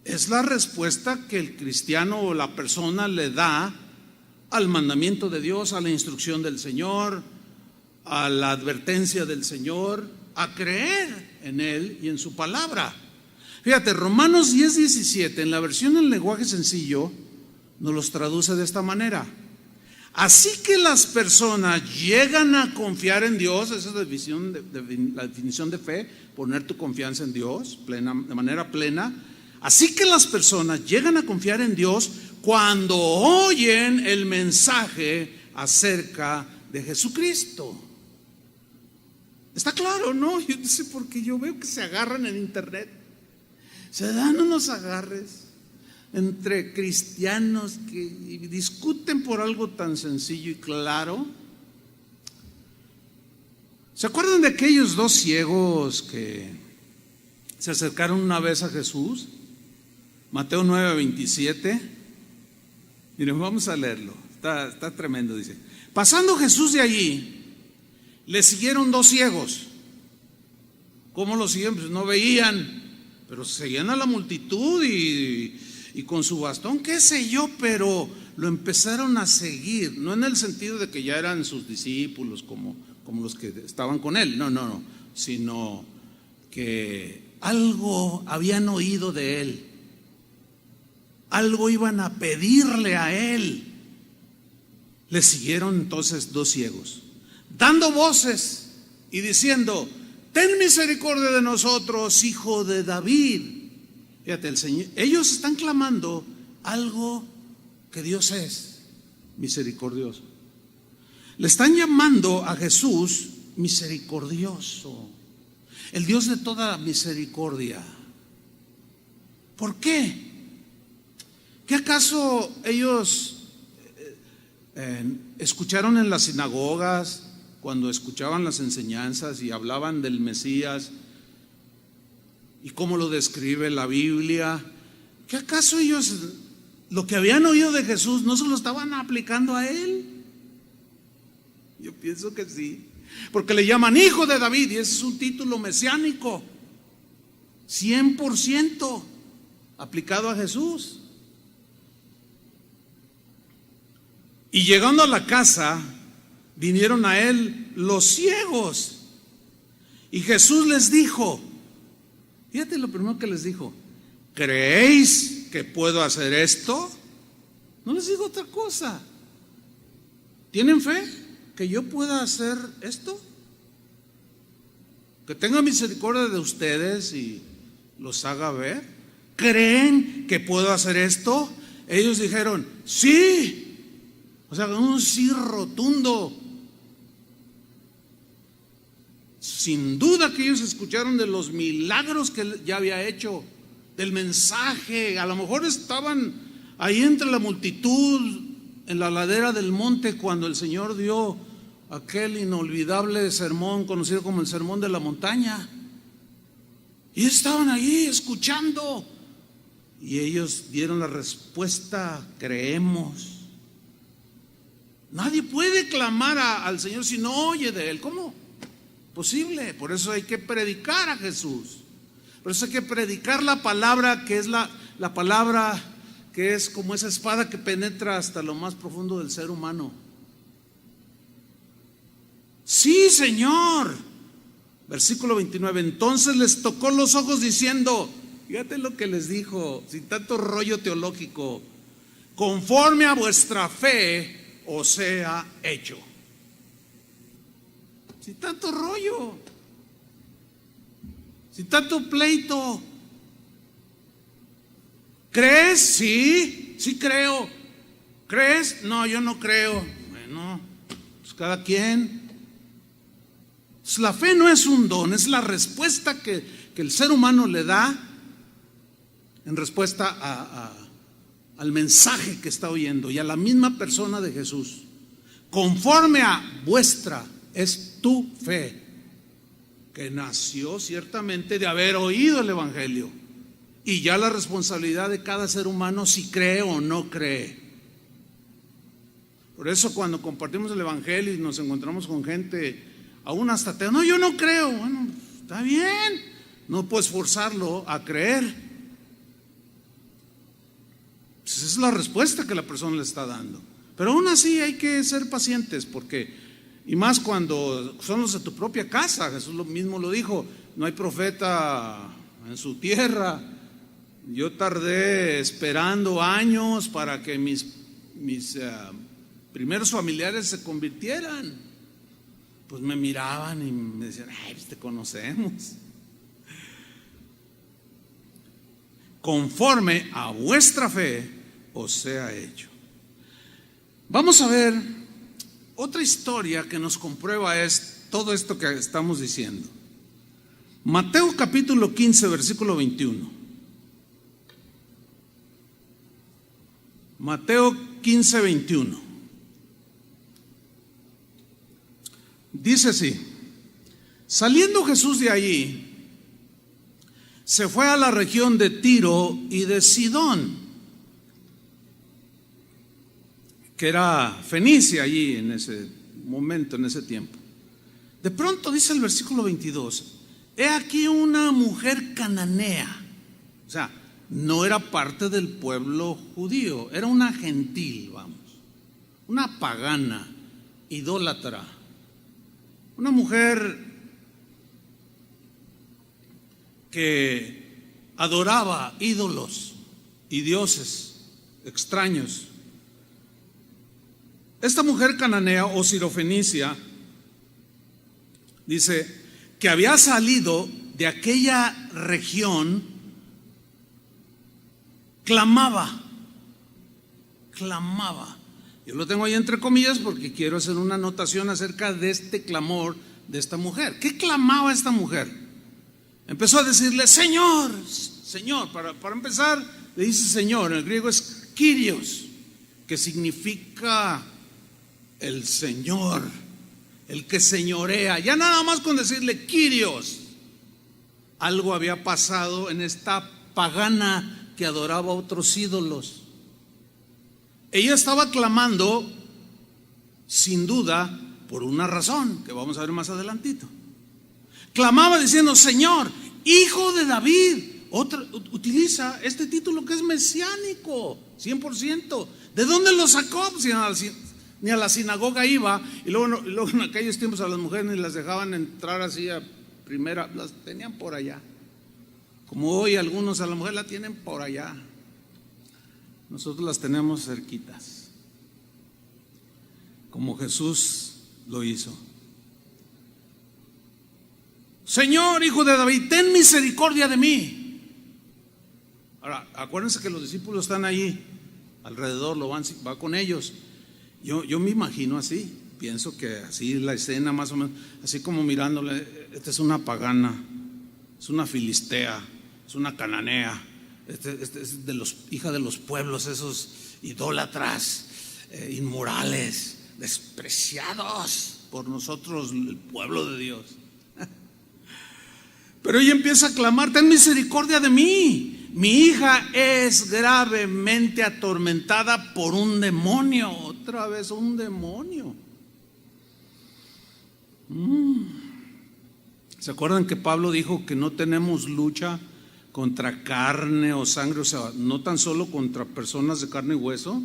Es la respuesta que el cristiano o la persona le da al mandamiento de Dios, a la instrucción del Señor, a la advertencia del Señor, a creer en Él y en su palabra. Fíjate, Romanos 10:17, en la versión en lenguaje sencillo, nos los traduce de esta manera: así que las personas llegan a confiar en Dios. Esa es la definición de fe, poner tu confianza en Dios de manera plena. Así que las personas llegan a confiar en Dios cuando oyen el mensaje acerca de Jesucristo. Está claro, ¿no? Yo no sé por qué yo veo que se agarran en internet. Se dan unos agarres entre cristianos que discuten por algo tan sencillo y claro. ¿Se acuerdan de aquellos dos ciegos que se acercaron una vez a Jesús? Mateo 9:27. Miren, vamos a leerlo. Está tremendo, dice: pasando Jesús de allí, le siguieron dos ciegos. ¿Cómo lo siguen? Pues no veían, pero seguían a la multitud y con su bastón, qué sé yo, pero lo empezaron a seguir. No en el sentido de que ya eran sus discípulos como los que estaban con él, no, sino que algo habían oído de él, algo iban a pedirle a él. Le siguieron entonces dos ciegos, dando voces y diciendo: ten misericordia de nosotros, hijo de David. Fíjate, el Señor, ellos están clamando algo que Dios es misericordioso. Le están llamando a Jesús misericordioso, el Dios de toda misericordia. ¿Por qué? ¿Qué acaso ellos escucharon en las sinagogas, cuando escuchaban las enseñanzas y hablaban del Mesías y cómo lo describe la Biblia? ¿Qué acaso ellos lo que habían oído de Jesús no se lo estaban aplicando a él? Yo pienso que sí, porque le llaman hijo de David y ese es un título mesiánico 100% aplicado a Jesús. Y llegando a la casa, vinieron a él los ciegos. Y Jesús les dijo, fíjate lo primero que les dijo: ¿creéis que puedo hacer esto? No les digo otra cosa. ¿Tienen fe que yo pueda hacer esto? Que tenga misericordia de ustedes y los haga ver. ¿Creen que puedo hacer esto? Ellos dijeron, sí. O sea, un sí rotundo. Sin duda que ellos escucharon de los milagros que él ya había hecho, del mensaje. A lo mejor estaban ahí entre la multitud en la ladera del monte cuando el Señor dio aquel inolvidable sermón conocido como el Sermón de la Montaña. Y estaban ahí escuchando. Y ellos dieron la respuesta: creemos. Nadie puede clamar al Señor si no oye de Él. ¿Cómo? Posible. Por eso hay que predicar a Jesús. Por eso hay que predicar la palabra, que es la palabra que es como esa espada que penetra hasta lo más profundo del ser humano. Sí, Señor. Versículo 29. Entonces les tocó los ojos diciendo, fíjate lo que les dijo, sin tanto rollo teológico: conforme a vuestra fe os sea hecho. Sin tanto rollo, sin tanto pleito. ¿Crees? Sí, sí creo. ¿Crees? No, yo no creo. Bueno, pues cada quien. Pues la fe no es un don, es la respuesta que el ser humano le da en respuesta al mensaje que está oyendo y a la misma persona de Jesús. Conforme a vuestra es tu fe, que nació ciertamente de haber oído el Evangelio, y ya la responsabilidad de cada ser humano si cree o no cree. Por eso cuando compartimos el Evangelio y nos encontramos con gente, aún hasta ateo, no, yo no creo. Bueno, está bien, no puedes forzarlo a creer. Pues esa es la respuesta que la persona le está dando. Pero aún así hay que ser pacientes, porque Y más cuando son los de tu propia casa. Jesús mismo lo dijo, no hay profeta en su tierra. Yo tardé esperando años para que mis primeros familiares se convirtieran. Pues me miraban y me decían, ay, pues te conocemos. Conforme a vuestra fe os sea hecho. Vamos a ver otra historia que nos comprueba todo esto que estamos diciendo. Mateo capítulo 15, versículo 21. Mateo 15, 21. Dice así: saliendo Jesús de allí, se fue a la región de Tiro y de Sidón, que era Fenicia allí en ese momento, en ese tiempo. De pronto dice el versículo 22, he aquí una mujer cananea. O sea, no era parte del pueblo judío, era una gentil, vamos, una pagana, idólatra, una mujer que adoraba ídolos y dioses extraños. Esta mujer cananea o sirofenicia dice que había salido de aquella región, clamaba. Yo lo tengo ahí entre comillas porque quiero hacer una anotación acerca de este clamor de esta mujer. ¿Qué clamaba esta mujer? Empezó a decirle, Señor, Señor. Para empezar, le dice Señor. En el griego es Kyrios, que significa el Señor, el que señorea. Ya nada más con decirle Kyrios, algo había pasado en esta pagana que adoraba a otros ídolos. Ella estaba clamando, sin duda, por una razón que vamos a ver más adelantito. Clamaba diciendo, Señor, Hijo de David. Utiliza este título que es mesiánico, 100%. ¿De dónde lo sacó? Pues ni a la sinagoga iba. Y luego en aquellos tiempos a las mujeres ni las dejaban entrar así a primera, las tenían por allá. Como hoy algunos a la mujer la tienen por allá. Nosotros las tenemos cerquitas, como Jesús lo hizo. Señor, Hijo de David, ten misericordia de mí. Ahora, acuérdense que los discípulos están allí alrededor, va con ellos. Yo me imagino así, pienso que así la escena más o menos, así como mirándole, esta es una pagana, es una filistea, es una cananea, este es hija de los pueblos, esos idólatras, inmorales, despreciados por nosotros, el pueblo de Dios. Pero ella empieza a clamar, ten misericordia de mí. Mi hija es gravemente atormentada por un demonio. Otra vez un demonio. ¿Se acuerdan que Pablo dijo que no tenemos lucha contra carne o sangre? O sea, no tan solo contra personas de carne y hueso,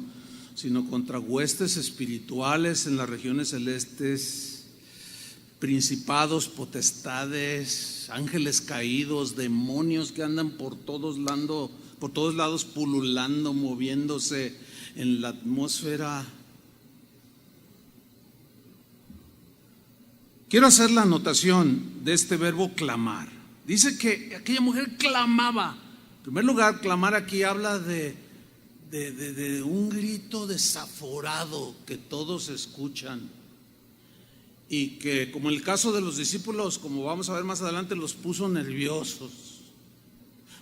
sino contra huestes espirituales en las regiones celestes, principados, potestades, ángeles caídos, demonios que andan por todos lados pululando, moviéndose en la atmósfera. Quiero hacer la anotación de este verbo clamar. Dice que aquella mujer clamaba. En primer lugar, clamar aquí habla de un grito desaforado que todos escuchan. Y que, como en el caso de los discípulos, como vamos a ver más adelante, los puso nerviosos.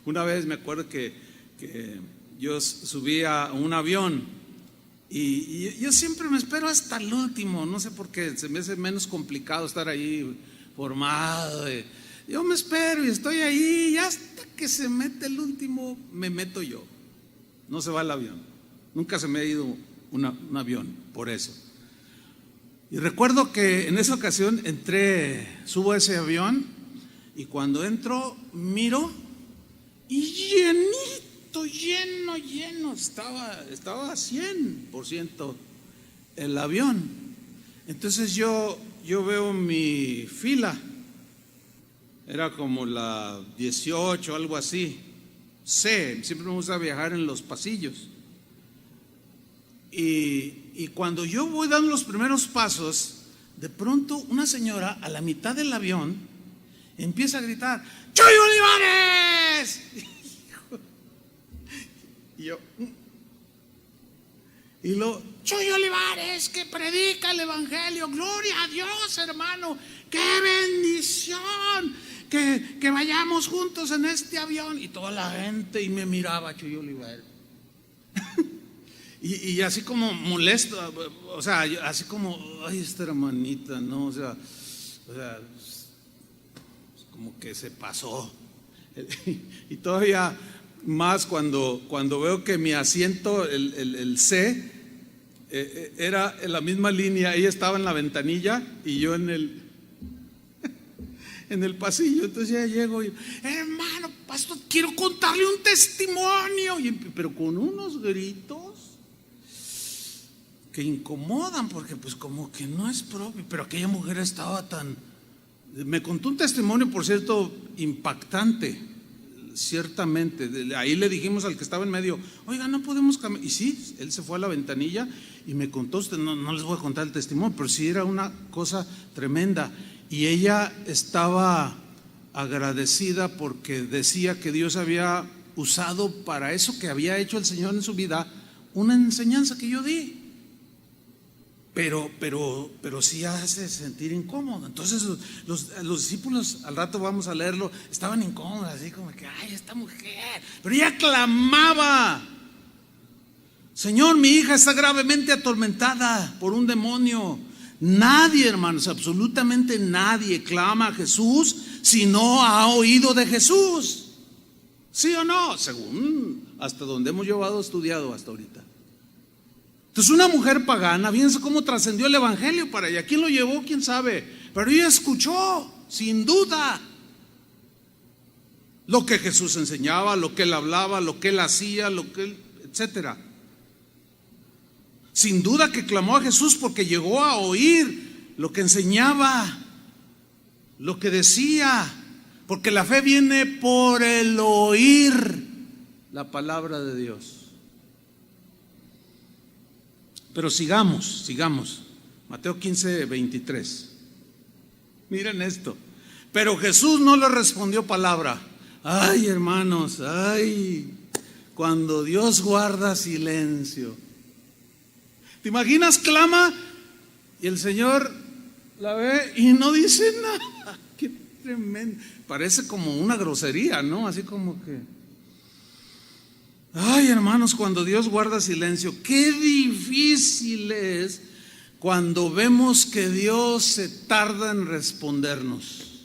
Una vez me acuerdo que yo subí a un avión y yo siempre me espero hasta el último, no sé por qué, se me hace menos complicado estar ahí formado. Yo me espero y estoy ahí y hasta que se mete el último me meto yo. No se va el avión. Nunca se me ha ido un avión por eso. Y recuerdo que en esa ocasión subo a ese avión y cuando entro miro y llenito, lleno, estaba a 100% el avión. Entonces yo yo veo mi fila, era como la 18, algo así. Siempre me gusta viajar en los pasillos. Y cuando yo voy dando los primeros pasos, de pronto una señora a la mitad del avión empieza a gritar: ¡Chuy Olivares! Y yo, y luego: Chuy Olivares, que predica el evangelio, gloria a Dios, hermano, qué bendición, que vayamos juntos en este avión. Y toda la gente, y me miraba Chuy Olivares. Y así como molesto, o sea, así como, ay, esta hermanita, ¿no? O sea, como que se pasó. Y todavía más cuando veo que mi asiento, el C, era en la misma línea. Ella estaba en la ventanilla y yo en el pasillo. Entonces ya llego y: hermano, pastor, quiero contarle un testimonio. Pero con unos gritos que incomodan, porque pues como que no es propio. Pero aquella mujer estaba me contó un testimonio, por cierto, impactante, ciertamente. Ahí le dijimos al que estaba en medio: oiga, no podemos cambiar. Y sí, él se fue a la ventanilla y me contó. Usted, no les voy a contar el testimonio, pero sí era una cosa tremenda. Y ella estaba agradecida porque decía que Dios había usado para eso que había hecho el Señor en su vida una enseñanza que yo di. Pero sí hace sentir incómodo. Entonces los discípulos, al rato vamos a leerlo, estaban incómodos, así como que: ay, esta mujer. Pero ella clamaba: Señor, mi hija está gravemente atormentada por un demonio. Nadie, hermanos, absolutamente nadie clama a Jesús si no ha oído de Jesús. ¿Sí o no? Según hasta donde hemos estudiado hasta ahorita. Entonces una mujer pagana, fíjense cómo trascendió el evangelio para ella. ¿Quién lo llevó? ¿Quién sabe? Pero ella escuchó, sin duda, lo que Jesús enseñaba, lo que él hablaba, lo que él hacía, lo que él, etcétera. Sin duda que clamó a Jesús porque llegó a oír lo que enseñaba, lo que decía, porque la fe viene por el oír la palabra de Dios. Pero sigamos. Mateo 15:23. Miren esto. Pero Jesús no le respondió palabra. Ay, hermanos, ay, cuando Dios guarda silencio. ¿Te imaginas? Clama y el Señor la ve y no dice nada. Qué tremendo. Parece como una grosería, ¿no? Así como que: ay, hermanos, cuando Dios guarda silencio. Qué difícil es cuando vemos que Dios se tarda en respondernos.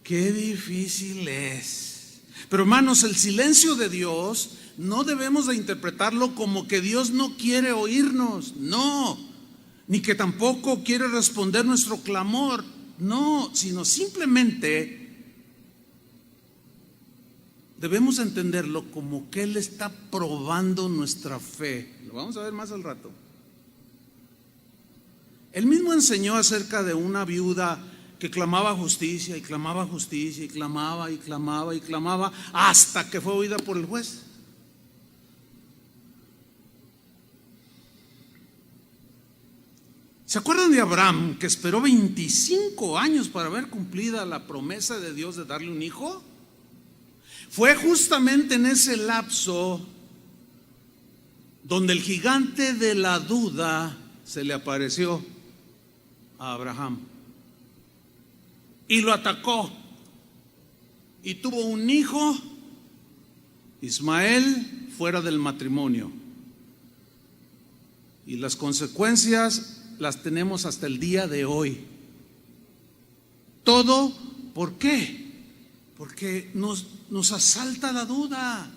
Qué difícil es. Pero hermanos, el silencio de Dios no debemos de interpretarlo como que Dios no quiere oírnos, no, ni que tampoco quiere responder nuestro clamor, no, sino simplemente debemos entenderlo como que Él está probando nuestra fe. Lo vamos a ver más al rato. Él mismo enseñó acerca de una viuda que clamaba justicia y clamaba justicia y clamaba y clamaba y clamaba hasta que fue oída por el juez. ¿Se acuerdan de Abraham, que esperó 25 años para ver cumplida la promesa de Dios de darle un hijo? Fue justamente en ese lapso donde el gigante de la duda se le apareció a Abraham y lo atacó, y tuvo un hijo, Ismael, fuera del matrimonio, y las consecuencias las tenemos hasta el día de hoy. Todo, ¿por qué? Porque nos asalta la duda.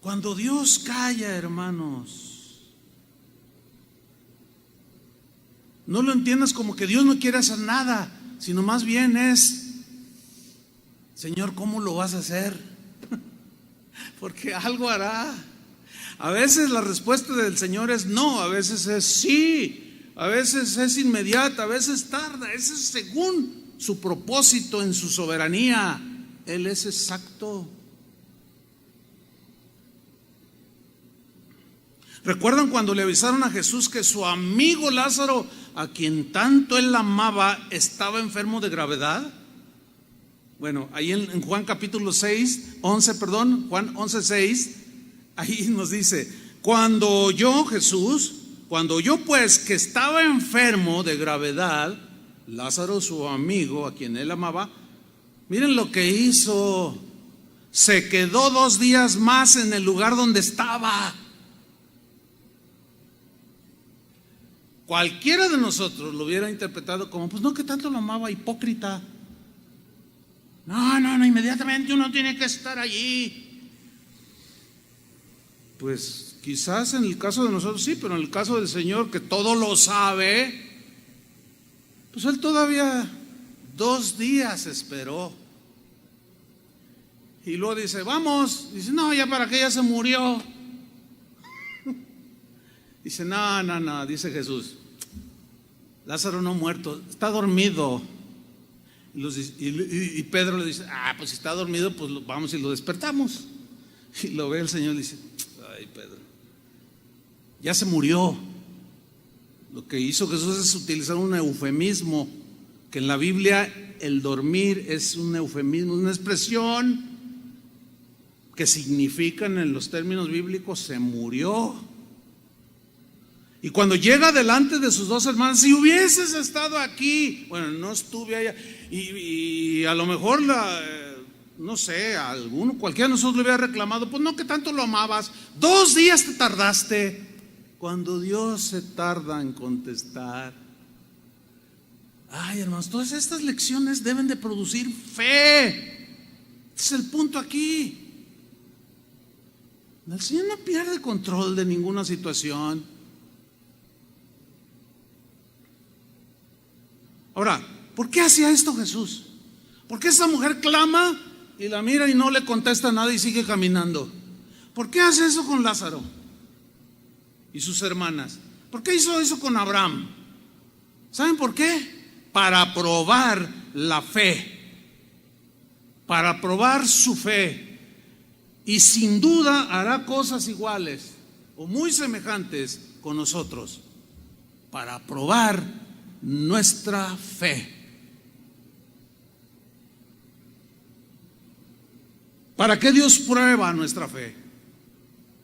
Cuando Dios calla, hermanos, no lo entiendas como que Dios no quiere hacer nada, sino más bien es: Señor, ¿cómo lo vas a hacer? Porque algo hará. A veces la respuesta del Señor es no, a veces es sí, a veces es inmediata, a veces tarda. Ese es según su propósito en su soberanía. Él es exacto. ¿Recuerdan cuando le avisaron a Jesús que su amigo Lázaro, a quien tanto él amaba, estaba enfermo de gravedad? Bueno, ahí en Juan capítulo 11, Juan 11:6, ahí nos dice: cuando oyó pues que estaba enfermo de gravedad, Lázaro, su amigo, a quien él amaba, miren lo que hizo: se quedó 2 días más en el lugar donde estaba. Cualquiera de nosotros lo hubiera interpretado como: pues no, que tanto lo amaba, hipócrita. No, inmediatamente uno tiene que estar allí. Pues quizás en el caso de nosotros sí, pero en el caso del Señor, que todo lo sabe, pues Él todavía 2 días esperó. Y luego dice: vamos. Dice: no, ya para qué, ya se murió. Dice: no, dice Jesús: Lázaro no ha muerto, está dormido. Y Pedro le dice: pues si está dormido, pues vamos y lo despertamos. Y lo ve el Señor y dice: ay, Pedro, ya se murió. Lo que hizo Jesús es utilizar un eufemismo, que en la Biblia el dormir es un eufemismo, una expresión que significa en los términos bíblicos: se murió. Y cuando llega delante de sus 2 hermanas: si hubieses estado aquí. Bueno, no estuve allá. Y a lo mejor no sé, cualquiera de nosotros le hubiera reclamado: pues no, que tanto lo amabas, 2 días te tardaste. Cuando Dios se tarda en contestar. Ay, hermanos, todas estas lecciones deben de producir fe. Este es el punto aquí. El Señor no pierde control de ninguna situación. Ahora, ¿por qué hacía esto Jesús? ¿Por qué esa mujer clama y la mira y no le contesta nada y sigue caminando? ¿Por qué hace eso con Lázaro y sus hermanas? ¿Por qué hizo eso con Abraham? ¿Saben por qué? Para probar la fe, para probar su fe. Y sin duda hará cosas iguales o muy semejantes con nosotros, para probar nuestra fe. ¿Para qué Dios prueba nuestra fe?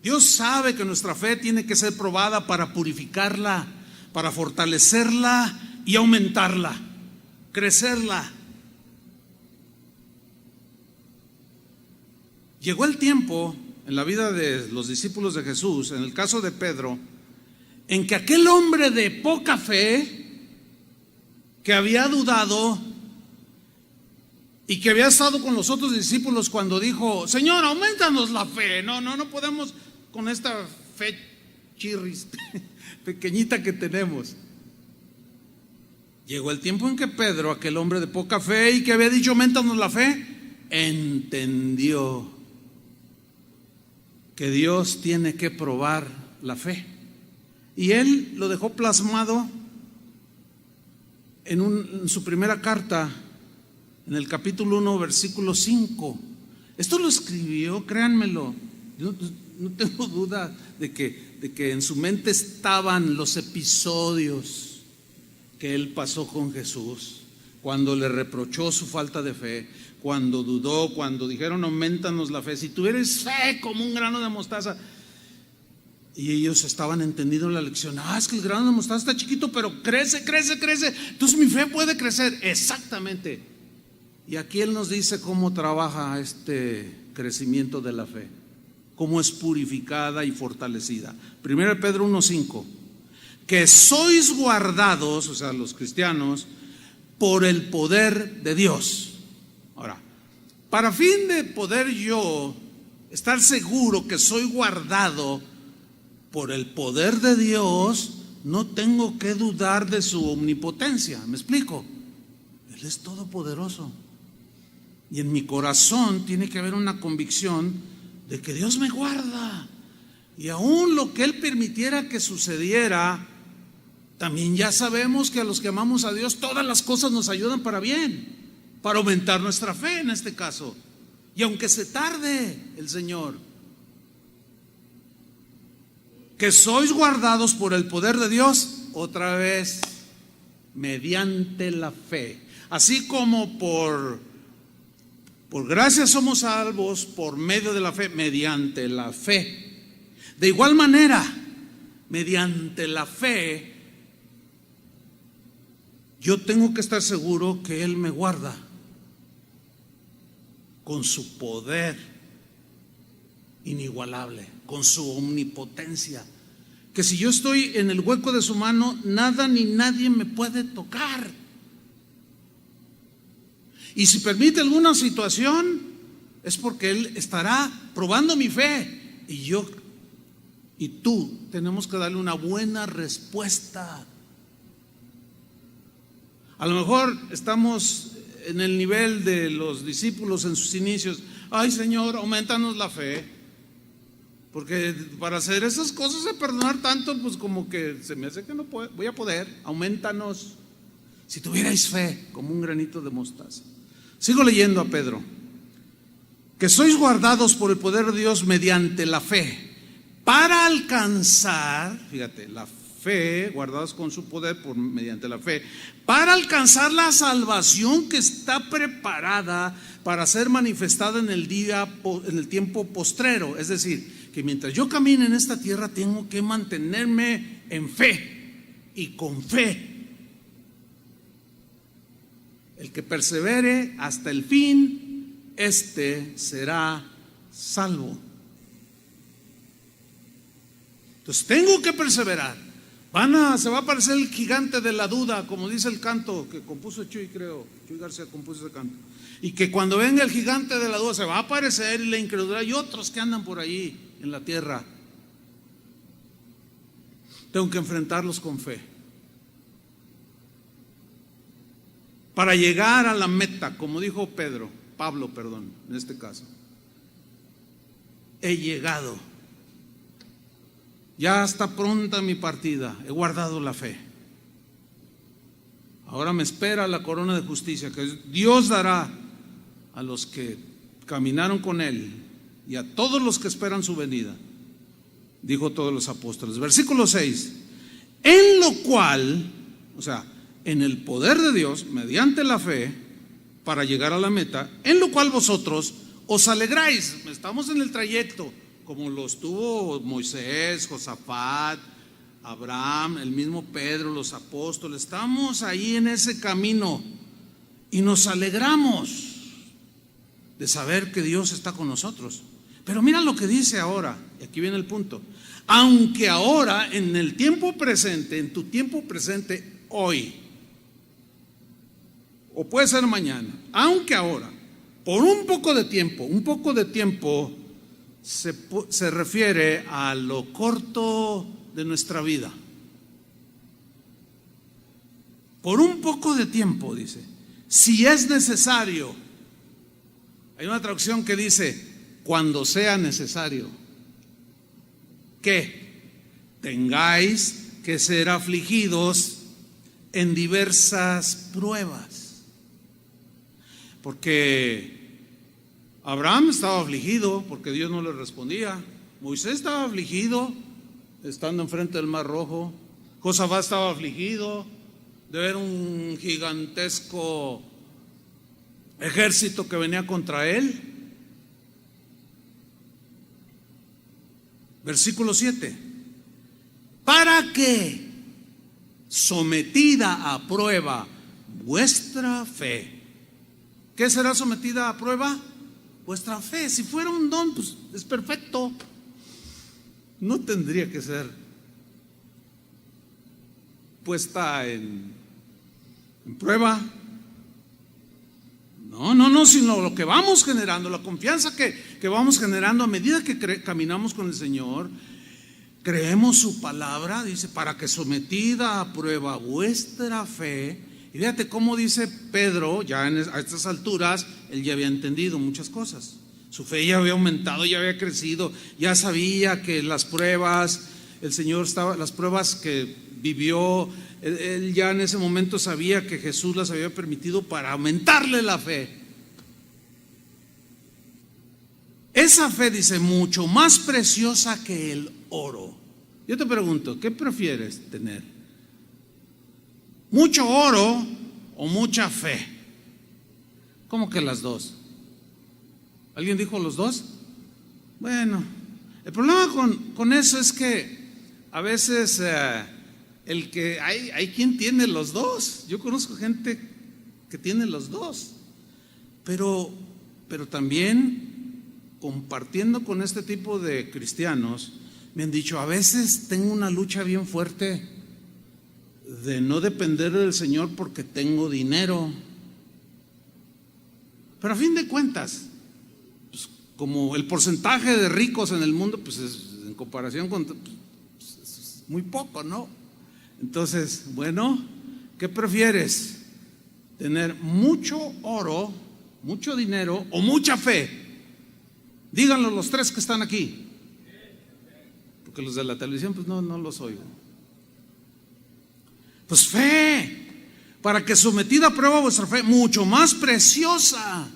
Dios sabe que nuestra fe tiene que ser probada para purificarla, para fortalecerla y aumentarla, crecerla. Llegó el tiempo en la vida de los discípulos de Jesús, en el caso de Pedro, en que aquel hombre de poca fe, que había dudado y que había estado con los otros discípulos cuando dijo: Señor, aumentanos la fe. No podemos con esta fe chirris pequeñita que tenemos. Llegó el tiempo en que Pedro, aquel hombre de poca fe y que había dicho: aumentanos la fe, entendió que Dios tiene que probar la fe. Y él lo dejó plasmado en su primera carta, en el capítulo 1, versículo 5. Esto lo escribió, créanmelo, yo no tengo duda de que en su mente estaban los episodios que él pasó con Jesús, cuando le reprochó su falta de fe, cuando dudó, cuando dijeron: aumentanos la fe, si tuvieres fe como un grano de mostaza. Y ellos estaban entendiendo la lección: es que el grano de mostaza está chiquito, pero crece, entonces mi fe puede crecer. Exactamente. Y aquí Él nos dice cómo trabaja este crecimiento de la fe, cómo es purificada y fortalecida. 1 Pedro 1:5: que sois guardados, o sea, los cristianos, por el poder de Dios. Ahora, para fin de poder yo estar seguro que soy guardado por el poder de Dios, no tengo que dudar de su omnipotencia. ¿Me explico? Él es todopoderoso. Y en mi corazón tiene que haber una convicción de que Dios me guarda. Y aún lo que Él permitiera que sucediera, también ya sabemos que a los que amamos a Dios todas las cosas nos ayudan para bien, para aumentar nuestra fe en este caso. Y aunque se tarde el Señor, que sois guardados por el poder de Dios, otra vez, mediante la fe. Así como por gracia somos salvos por medio de la fe, mediante la fe. De igual manera, mediante la fe, yo tengo que estar seguro que Él me guarda con su poder inigualable, con su omnipotencia, que si yo estoy en el hueco de su mano, nada ni nadie me puede tocar. Y si permite alguna situación, es porque Él estará probando mi fe, y yo y tú tenemos que darle una buena respuesta. A lo mejor estamos en el nivel de los discípulos en sus inicios. Ay, Señor, aumentanos la fe, porque para hacer esas cosas de perdonar tanto, pues como que se me hace que no voy a poder. Aumentanos. Si tuvierais fe como un granito de mostaza. Sigo leyendo a Pedro. Que sois guardados por el poder de Dios mediante la fe, para alcanzar, fíjate, la fe, guardados con su poder mediante la fe, para alcanzar la salvación que está preparada para ser manifestada en el tiempo postrero. Es decir, que mientras yo camine en esta tierra tengo que mantenerme en fe y con fe. El que persevere hasta el fin, este será salvo. Entonces tengo que perseverar. Se va a aparecer el gigante de la duda, como dice el canto que compuso Chuy, creo. Chuy García compuso ese canto. Y que cuando venga el gigante de la duda se va a aparecer, y la incredulidad y otros que andan por ahí en la tierra. Tengo que enfrentarlos con fe. Para llegar a la meta, como dijo Pablo, en este caso. He llegado. Ya está pronta mi partida, he guardado la fe. Ahora me espera la corona de justicia que Dios dará a los que caminaron con Él y a todos los que esperan su venida, dijo todos los apóstoles. Versículo 6, en lo cual, o sea, en el poder de Dios, mediante la fe, para llegar a la meta, en lo cual vosotros os alegráis. Estamos en el trayecto, como los tuvo Moisés, Josafat, Abraham, el mismo Pedro, los apóstoles. Estamos ahí en ese camino y nos alegramos de saber que Dios está con nosotros. Pero mira lo que dice ahora, y aquí viene el punto. Aunque ahora, en el tiempo presente, en tu tiempo presente, hoy, o puede ser mañana, aunque ahora, por un poco de tiempo, se refiere a lo corto de nuestra vida. Por un poco de tiempo, dice, si es necesario. Hay una traducción que dice, cuando sea necesario, que tengáis que ser afligidos en diversas pruebas. Porque Abraham estaba afligido porque Dios no le respondía. Moisés estaba afligido estando enfrente del Mar Rojo. Josafat estaba afligido de ver un gigantesco ejército que venía contra él. Versículo 7. Para que, sometida a prueba vuestra fe. ¿Qué será sometida a prueba? Vuestra fe. Si fuera un don, pues es perfecto. No tendría que ser puesta en prueba. No, sino lo que vamos generando, la confianza que vamos generando a medida que caminamos con el Señor, creemos su palabra, dice, para que sometida a prueba vuestra fe. Y fíjate cómo dice Pedro, ya a estas alturas, él ya había entendido muchas cosas. Su fe ya había aumentado, ya había crecido, ya sabía que las pruebas, las pruebas que vivió, él ya en ese momento sabía que Jesús las había permitido para aumentarle la fe. Esa fe, dice, mucho más preciosa que el oro. Yo te pregunto, ¿qué prefieres tener? ¿Mucho oro o mucha fe? ¿Cómo que las dos? ¿Alguien dijo los dos? Bueno, el problema con eso es que a veces el que hay quien tiene los dos. Yo conozco gente que tiene los dos, pero también compartiendo con este tipo de cristianos me han dicho, a veces tengo una lucha bien fuerte de no depender del Señor porque tengo dinero. Pero a fin de cuentas, pues, como el porcentaje de ricos en el mundo, pues en comparación con pues, es muy poco, ¿no? Entonces, bueno, ¿qué prefieres? ¿Tener mucho oro, mucho dinero o mucha fe? Díganlo los tres que están aquí, porque los de la televisión pues no los oigo. Pues fe, para que sometida a prueba vuestra fe, mucho más preciosa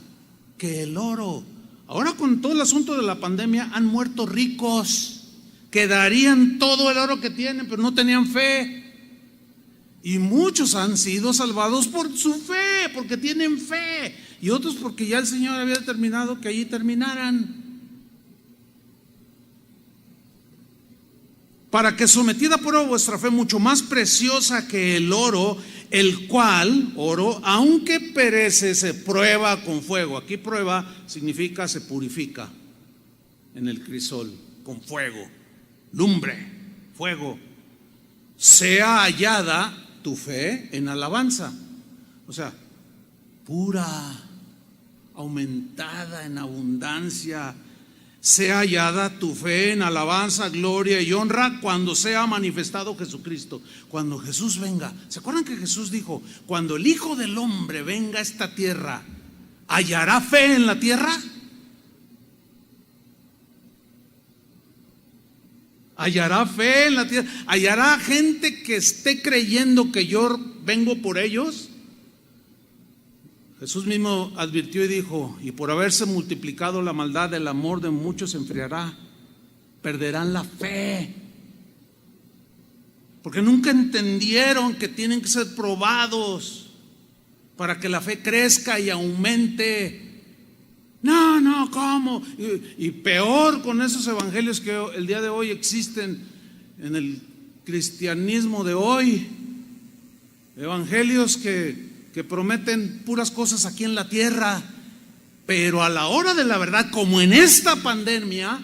que el oro. Ahora con todo el asunto de la pandemia han muerto ricos que darían todo el oro que tienen, pero no tenían fe. Y muchos han sido salvados por su fe, porque tienen fe, y otros porque ya el Señor había determinado que allí terminaran. Para que sometida a prueba vuestra fe, mucho más preciosa que el oro, el cual, oro, aunque perece, se prueba con fuego. Aquí prueba significa se purifica en el crisol, con fuego, lumbre, fuego. Sea hallada tu fe en alabanza, o sea, pura, aumentada en abundancia. Sea hallada tu fe en alabanza, gloria y honra cuando sea manifestado Jesucristo, cuando Jesús venga. ¿Se acuerdan que Jesús dijo, cuando el Hijo del Hombre venga a esta tierra, hallará fe en la tierra? ¿Hallará fe en la tierra? ¿Hallará gente que esté creyendo que yo vengo por ellos? Jesús mismo advirtió y dijo, y por haberse multiplicado la maldad, el amor de muchos se enfriará, perderán la fe, porque nunca entendieron que tienen que ser probados para que la fe crezca y aumente. No, ¿cómo? Y peor con esos evangelios que el día de hoy existen en el cristianismo de hoy, evangelios que prometen puras cosas aquí en la tierra, pero a la hora de la verdad, como en esta pandemia,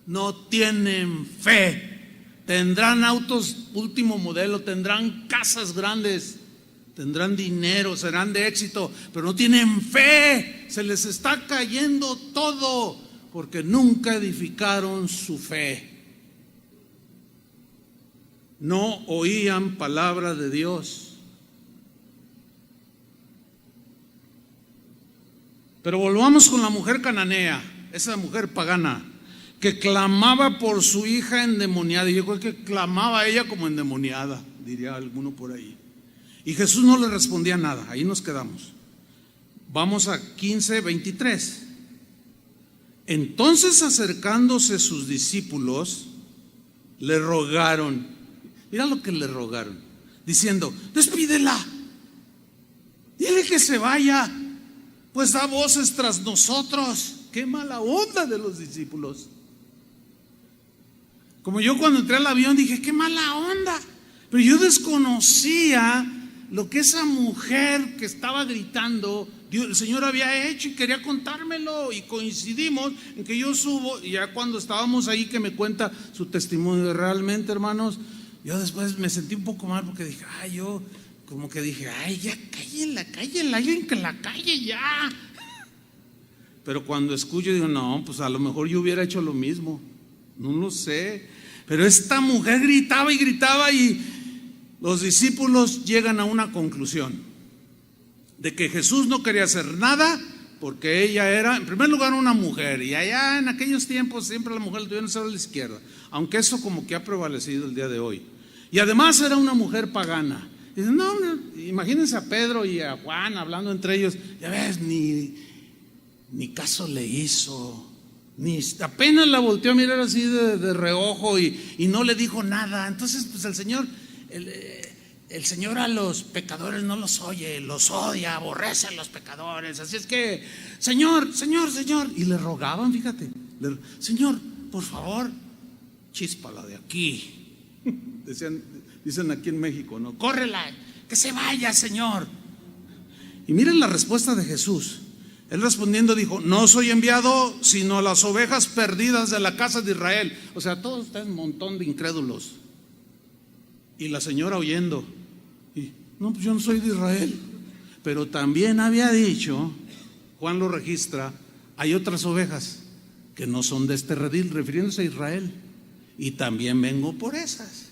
no tienen fe. Tendrán autos último modelo, tendrán casas grandes, tendrán dinero, serán de éxito, pero no tienen fe. Se les está cayendo todo porque nunca edificaron su fe. No oían palabra de Dios. Pero volvamos con la mujer cananea, esa mujer pagana, que clamaba por su hija endemoniada. Y yo creo que clamaba ella como endemoniada, diría alguno por ahí. Y Jesús no le respondía nada, ahí nos quedamos. Vamos a 15:23. Entonces, acercándose sus discípulos, le rogaron. Mira lo que le rogaron, diciendo, despídela, dile que se vaya, pues da voces tras nosotros. Qué mala onda de los discípulos. Como yo cuando entré al avión dije, qué mala onda. Pero yo desconocía lo que esa mujer que estaba gritando, el Señor había hecho y quería contármelo. Y coincidimos en que yo subo, y ya cuando estábamos ahí que me cuenta su testimonio, realmente, hermanos, yo después me sentí un poco mal porque dije, yo como que dije, ya cállenla, alguien que la calle ya. Pero cuando escucho digo, no, pues a lo mejor yo hubiera hecho lo mismo, no lo sé. Pero esta mujer gritaba y gritaba, y los discípulos llegan a una conclusión de que Jesús no quería hacer nada porque ella era, en primer lugar, una mujer, y allá en aquellos tiempos siempre la mujer la tuvieron a la izquierda, aunque eso como que ha prevalecido el día de hoy. Y además era una mujer pagana. Dicen, no, imagínense a Pedro y a Juan hablando entre ellos. Ya ves, ni caso le hizo, ni apenas la volteó a mirar así de reojo y no le dijo nada. Entonces pues el Señor a los pecadores no los oye, los odia, aborrece a los pecadores. Así es que, Señor, y le rogaban, fíjate, Señor, por favor, chíspala de aquí. Dicen aquí en México, ¿no? Córrela, que se vaya, Señor. Y miren la respuesta de Jesús. Él respondiendo dijo, no soy enviado sino a las ovejas perdidas de la casa de Israel. O sea, todos ustedes un montón de incrédulos. Y la señora oyendo, y, no, pues yo no soy de Israel. Pero también había dicho, Juan lo registra, hay otras ovejas que no son de este redil, refiriéndose a Israel. Y también vengo por esas.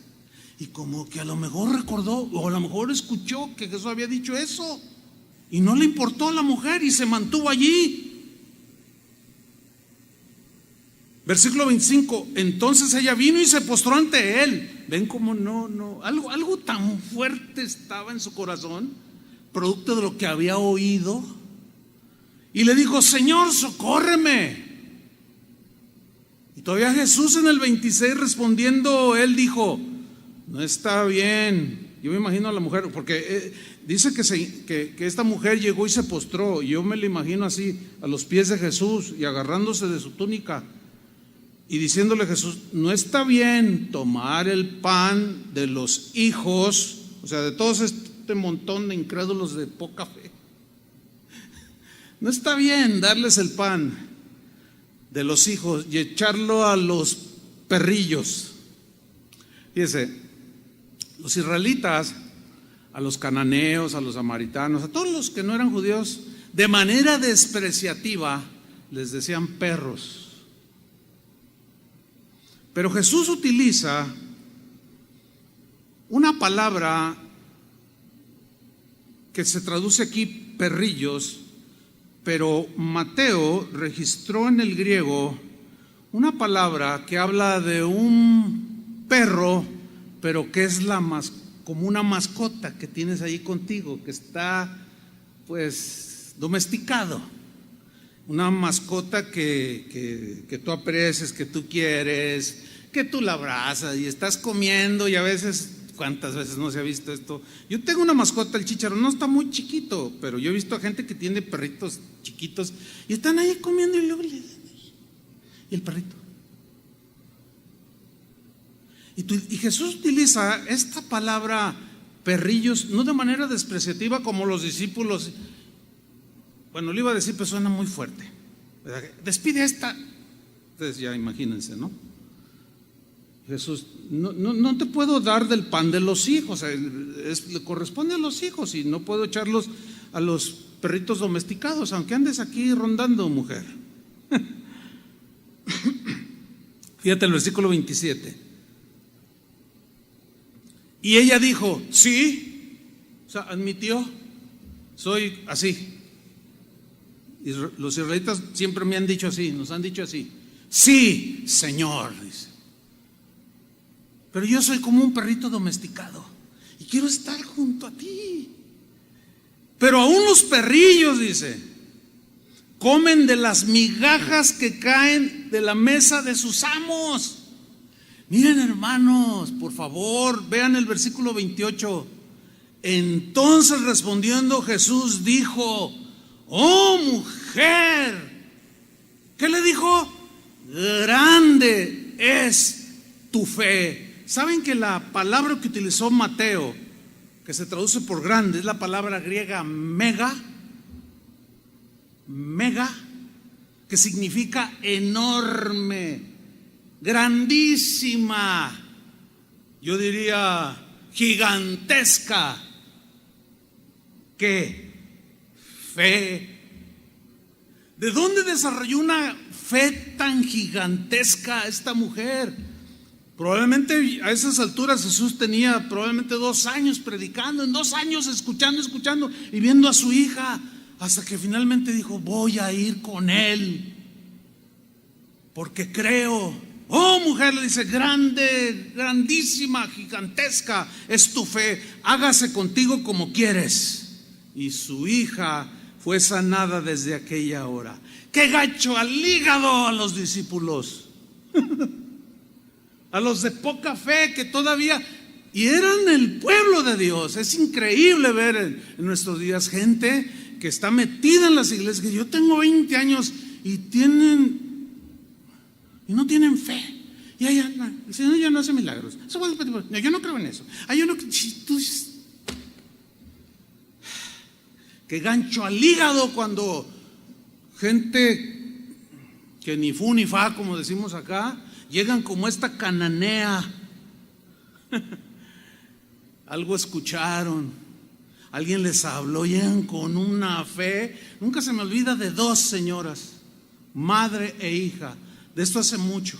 Y como que a lo mejor recordó, o a lo mejor escuchó que Jesús había dicho eso, y no le importó a la mujer y se mantuvo allí. Versículo 25, entonces ella vino y se postró ante él. Ven cómo algo tan fuerte estaba en su corazón, producto de lo que había oído, y le dijo, Señor, socórreme. Y todavía Jesús en el 26 respondiendo, él dijo, no está bien. Yo me imagino a la mujer, porque dice que esta mujer llegó y se postró. Yo me la imagino así, a los pies de Jesús y agarrándose de su túnica y diciéndole a Jesús, no está bien tomar el pan de los hijos, o sea, de todos este montón de incrédulos de poca fe. No está bien darles el pan de los hijos y echarlo a los perrillos. Fíjese, los israelitas, a los cananeos, a los samaritanos, a todos los que no eran judíos, de manera despreciativa les decían perros. Pero Jesús utiliza una palabra que se traduce aquí perrillos, pero Mateo registró en el griego una palabra que habla de un perro, pero que es como una mascota que tienes ahí contigo, que está pues domesticado. Una mascota que tú aprecias, que tú quieres, que tú la abrazas y estás comiendo, y a veces, ¿cuántas veces no se ha visto esto? Yo tengo una mascota, el Chícharo, no está muy chiquito, pero yo he visto a gente que tiene perritos chiquitos y están ahí comiendo y luego y el perrito. Y Jesús utiliza esta palabra perrillos no de manera despreciativa como los discípulos. Bueno, le iba a decir, pero suena muy fuerte, ¿verdad? Despide a esta. Ustedes ya imagínense, ¿no? Jesús, no te puedo dar del pan de los hijos, le corresponde a los hijos, y no puedo echarlos a los perritos domesticados, aunque andes aquí rondando, mujer. Fíjate el versículo 27. Y ella dijo, sí, o sea, admitió, soy así. Y los israelitas siempre me han dicho así, nos han dicho así, sí, Señor, dice. Pero yo soy como un perrito domesticado y quiero estar junto a ti. Pero aún los perrillos, dice, comen de las migajas que caen de la mesa de sus amos. Miren, hermanos, por favor, vean el versículo 28. Entonces respondiendo Jesús dijo, oh mujer, ¿qué le dijo? Grande es tu fe. ¿Saben que la palabra que utilizó Mateo, que se traduce por grande, es la palabra griega mega, que significa enorme, grandísima, yo diría gigantesca? ¿Qué? Fe. ¿De dónde desarrolló una fe tan gigantesca esta mujer? Probablemente a esas alturas Jesús tenía probablemente 2 años predicando, en 2 años escuchando y viendo a su hija, hasta que finalmente dijo, voy a ir con él, porque creo. Oh mujer, le dice, grande, grandísima, gigantesca es tu fe, hágase contigo como quieres. Y su hija fue sanada desde aquella hora. ¡Qué gacho al hígado a los discípulos! A los de poca fe que todavía, y eran el pueblo de Dios. Es increíble ver en nuestros días gente que está metida en las iglesias, que yo tengo 20 años y no tienen fe. Y allá, el Señor ya no hace milagros. No, yo no creo en eso. Qué gancho al hígado cuando gente que ni fu ni fa, como decimos acá, llegan como esta cananea. Algo escucharon, alguien les habló, llegan con una fe. Nunca se me olvida de dos señoras, madre e hija, de esto hace mucho,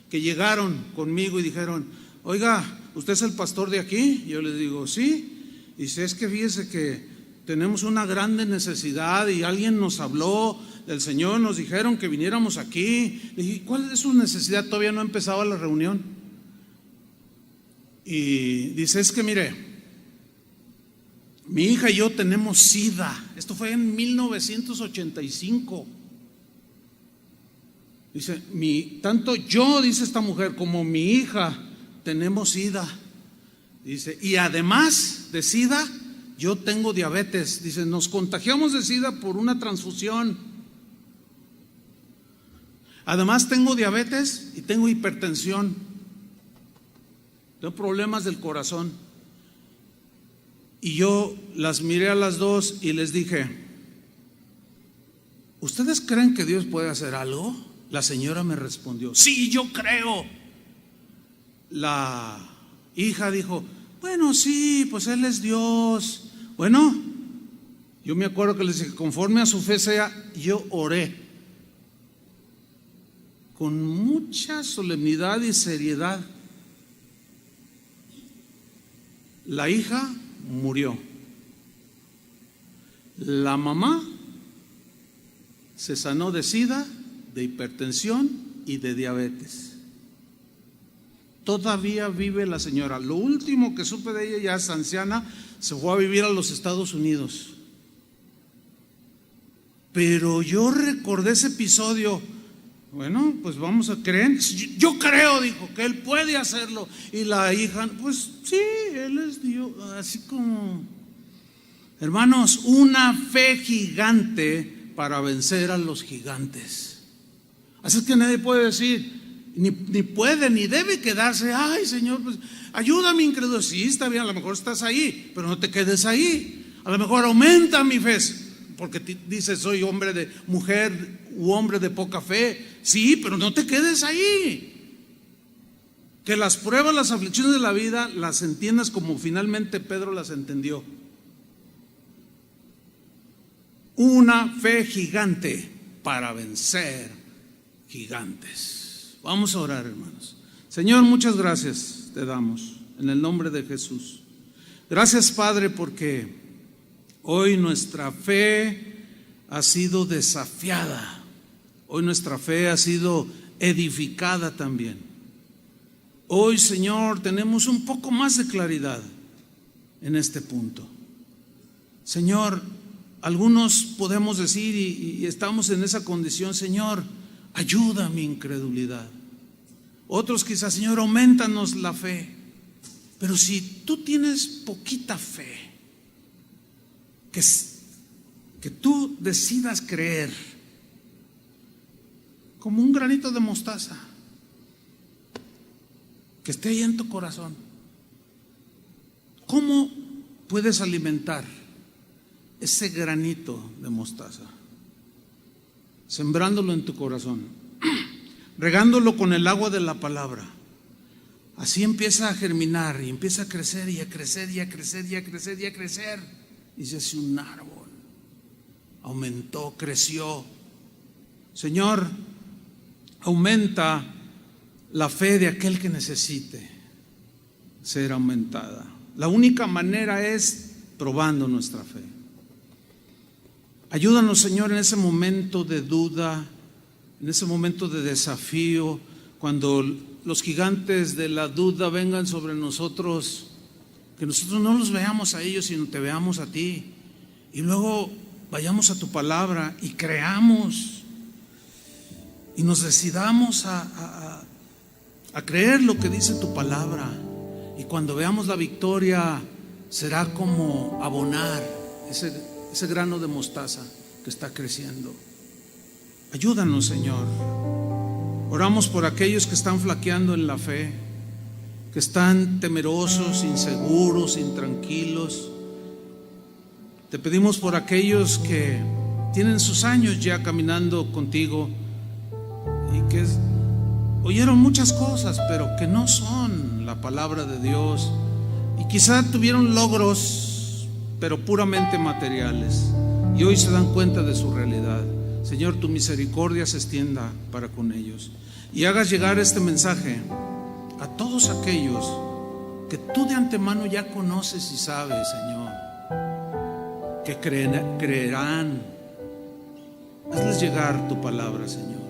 que llegaron conmigo y dijeron: oiga, ¿usted es el pastor de aquí? Y yo les digo, sí. Y dice, es que fíjese que tenemos una grande necesidad y alguien nos habló del Señor, nos dijeron que viniéramos aquí. Le dije, ¿cuál es su necesidad? Todavía no empezaba la reunión. Y dice, es que mire, mi hija y yo tenemos SIDA. Esto fue en 1985. Dice, tanto yo, dice esta mujer, como mi hija tenemos SIDA. Dice, y además de SIDA, yo tengo diabetes. Dice, nos contagiamos de SIDA por una transfusión. Además tengo diabetes y tengo hipertensión. Tengo problemas del corazón. Y yo las miré a las dos y les dije, ¿ustedes creen que Dios puede hacer algo? La señora me respondió, sí, yo creo. La hija dijo, bueno, sí, pues Él es Dios. Bueno, yo me acuerdo que les dije, conforme a su fe sea, yo oré con mucha solemnidad y seriedad. La hija murió. La mamá se sanó de SIDA, de hipertensión y de diabetes. Todavía vive la señora. Lo último que supe de ella, ya es anciana, se fue a vivir a los Estados Unidos. Pero yo recordé ese episodio. Bueno, pues vamos a creer. Yo creo, dijo, que Él puede hacerlo. Y la hija, pues sí, Él es Dios. Así como, hermanos, una fe gigante para vencer a los gigantes. Así es que nadie puede decir, ni puede, ni debe quedarse, ay Señor, pues ayúdame, incrédulo. Sí, está bien, a lo mejor estás ahí, pero no te quedes ahí. A lo mejor aumenta mi fe, porque dices, soy hombre de mujer u hombre de poca fe. Sí, pero no te quedes ahí. Que las pruebas, las aflicciones de la vida las entiendas como finalmente Pedro las entendió. Una fe gigante para vencer gigantes. Vamos a orar, hermanos. Señor, muchas gracias te damos en el nombre de Jesús. Gracias, Padre, porque hoy nuestra fe ha sido desafiada. Hoy nuestra fe ha sido edificada también. Hoy, Señor, tenemos un poco más de claridad en este punto. Señor, algunos podemos decir y estamos en esa condición, Señor, ayuda a mi incredulidad. Otros quizás, Señor, aumentanos la fe. Pero si tú tienes poquita fe, que tú decidas creer como un granito de mostaza que esté ahí en tu corazón, ¿cómo puedes alimentar ese granito de mostaza? Sembrándolo en tu corazón, regándolo con el agua de la palabra. Así empieza a germinar y empieza a crecer y a crecer y a crecer y a crecer y a crecer. Y se hace un árbol. Aumentó, creció. Señor, aumenta la fe de aquel que necesite ser aumentada. La única manera es probando nuestra fe. Ayúdanos, Señor, en ese momento de duda, en ese momento de desafío, cuando los gigantes de la duda vengan sobre nosotros, que nosotros no los veamos a ellos, sino te veamos a ti. Y luego vayamos a tu palabra y creamos y nos decidamos a creer lo que dice tu palabra. Y cuando veamos la victoria, será como abonar ese grano de mostaza que está creciendo. Ayúdanos, Señor. Oramos por aquellos que están flaqueando en la fe, que están temerosos, inseguros, intranquilos. Te pedimos por aquellos que tienen sus años ya caminando contigo y que oyeron muchas cosas, pero que no son la palabra de Dios, y quizá tuvieron logros, pero puramente materiales, y hoy se dan cuenta de su realidad. Señor, tu misericordia se extienda para con ellos y hagas llegar este mensaje a todos aquellos que tú de antemano ya conoces y sabes, Señor, que creerán. Hazles llegar tu palabra, Señor,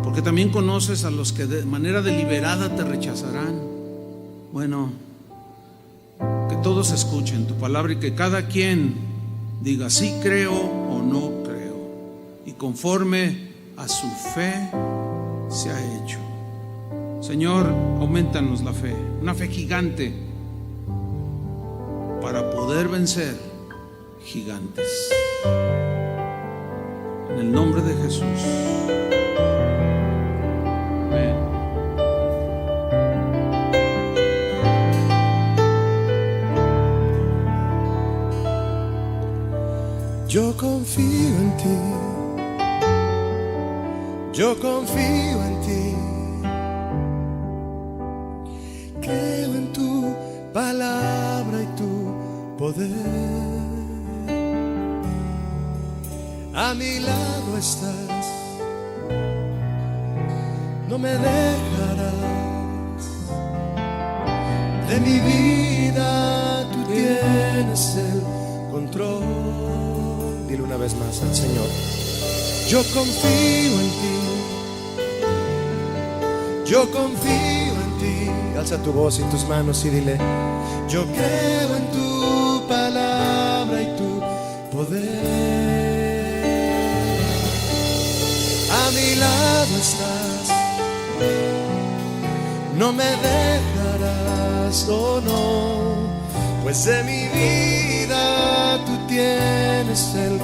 porque también conoces a los que de manera deliberada te rechazarán. Bueno, que todos escuchen tu palabra y que cada quien diga sí creo o no creo, y conforme a su fe se ha hecho. Señor, aumentanos la fe, una fe gigante para poder vencer gigantes. En el nombre de Jesús. Amén. Yo confío en ti, yo confío en ti, creo en tu palabra y tu poder. A mi lado estás, no me dejarás. De mi vida tú tienes el control. Dile una vez más al Señor: yo confío en ti, yo confío en ti. Alza tu voz y tus manos y dile: yo creo en tu palabra y tu poder. A mi lado estás, no me dejarás, oh no, pues de mi vida tú tienes el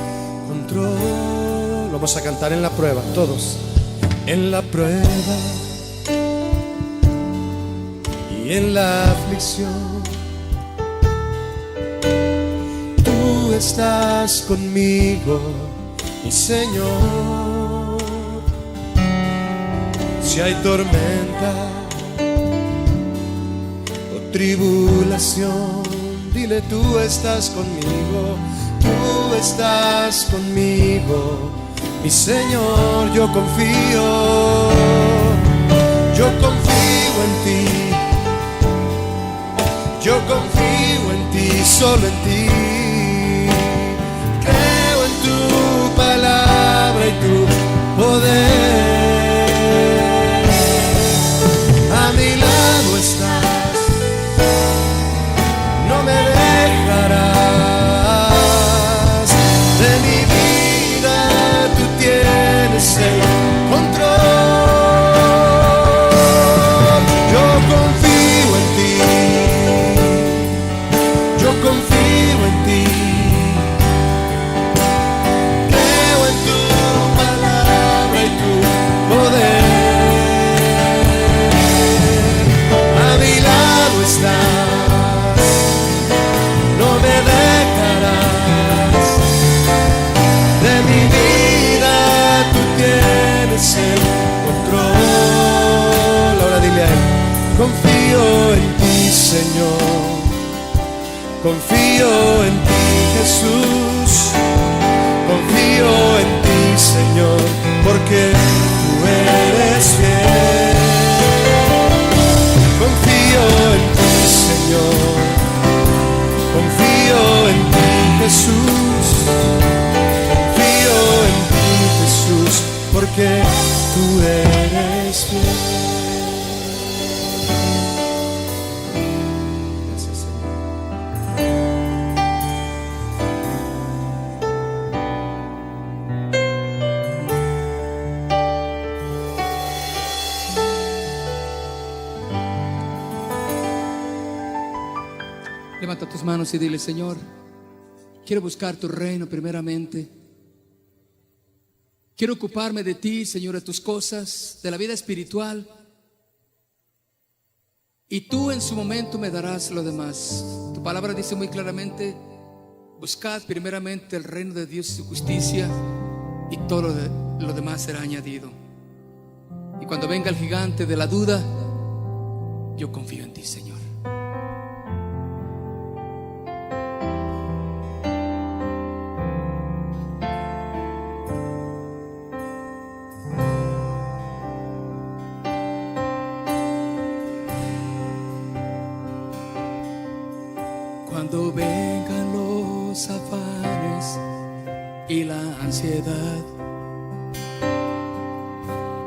control. Vamos a cantar en la prueba, todos. En la prueba y en la aflicción, tú estás conmigo, mi Señor. Si hay tormenta o tribulación, dile: tú estás conmigo, tú estás conmigo, mi Señor. Yo confío en ti, yo confío en ti, solo en ti. Creo en tu palabra y tu poder. A mi lado estás, no me dejarás. De mi vida tú tienes el control. Yo confío en ti, yo confío en ti. Creo en tu palabra y tu poder. No me dejarás. De mi vida tú tienes el control. Ahora dile a él: confío en ti, Señor, confío en ti, Jesús, confío en ti, Señor, porque tú eres fiel. Confío en ti, Señor, confío en ti, Jesús, confío en ti, Jesús, porque tú eres Gracias, Señor. Levanta tus manos y dile: Señor, quiero buscar tu reino primeramente. Quiero ocuparme de ti, Señor, de tus cosas, de la vida espiritual. Y tú en su momento me darás lo demás. Tu palabra dice muy claramente: buscad primeramente el reino de Dios y su justicia, y todo lo demás será añadido. Y cuando venga el gigante de la duda, yo confío en ti, Señor. Cuando vengan los afanes y la ansiedad,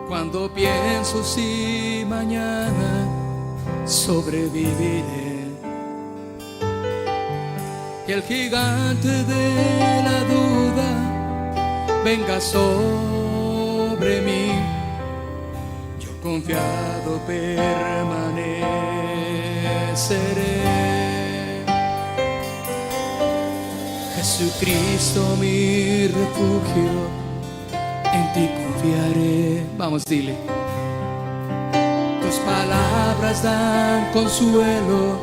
cuando pienso si mañana sobreviviré, y el gigante de la duda venga sobre mí, yo confiado permaneceré. Jesucristo, mi refugio, en ti confiaré. Vamos, dile. Tus palabras dan consuelo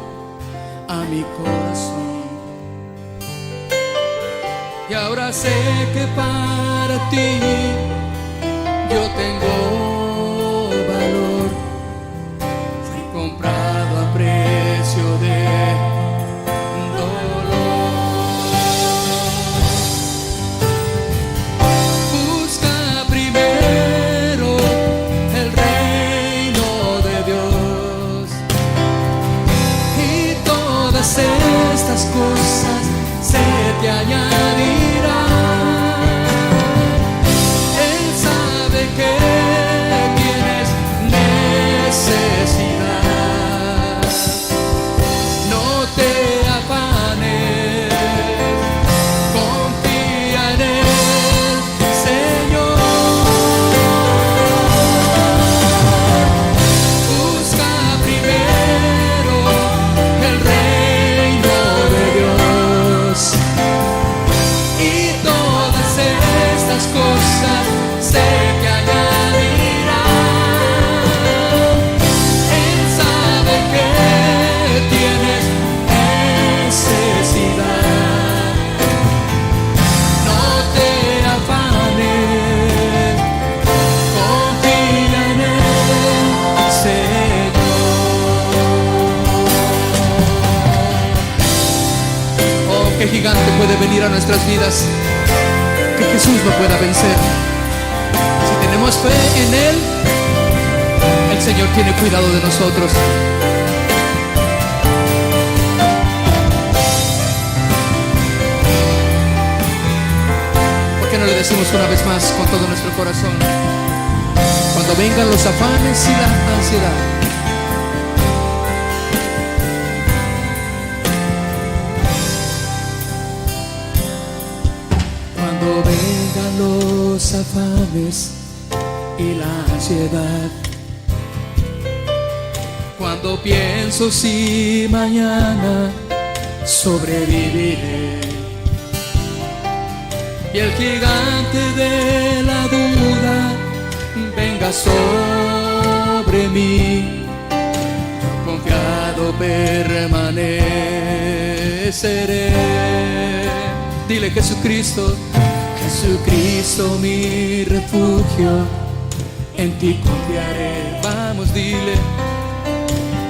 a mi corazón. Y ahora sé que para ti yo tengo valor. Fui comprado a precio de estas cosas se te añadirán. Él sabe que tienes necesidad. No te afanes, confía en Él, Señor. Busca primero el reino y todas estas cosas se te añadirán. Él sabe que tienes necesidad. No te afanes, confía en Él, Señor. Oh, qué gigante puede venir a nuestras vidas que Jesús no pueda vencer. Si tenemos fe en Él, el Señor tiene cuidado de nosotros. ¿Por qué no le decimos una vez más con todo nuestro corazón? Cuando vengan los afanes y la ansiedad, cuando vengan los afanes y la ansiedad, cuando pienso si mañana sobreviviré, y el gigante de la duda venga sobre mí, yo confiado permaneceré. Dile: Jesucristo, Jesucristo, mi refugio, en ti confiaré. Vamos, dile.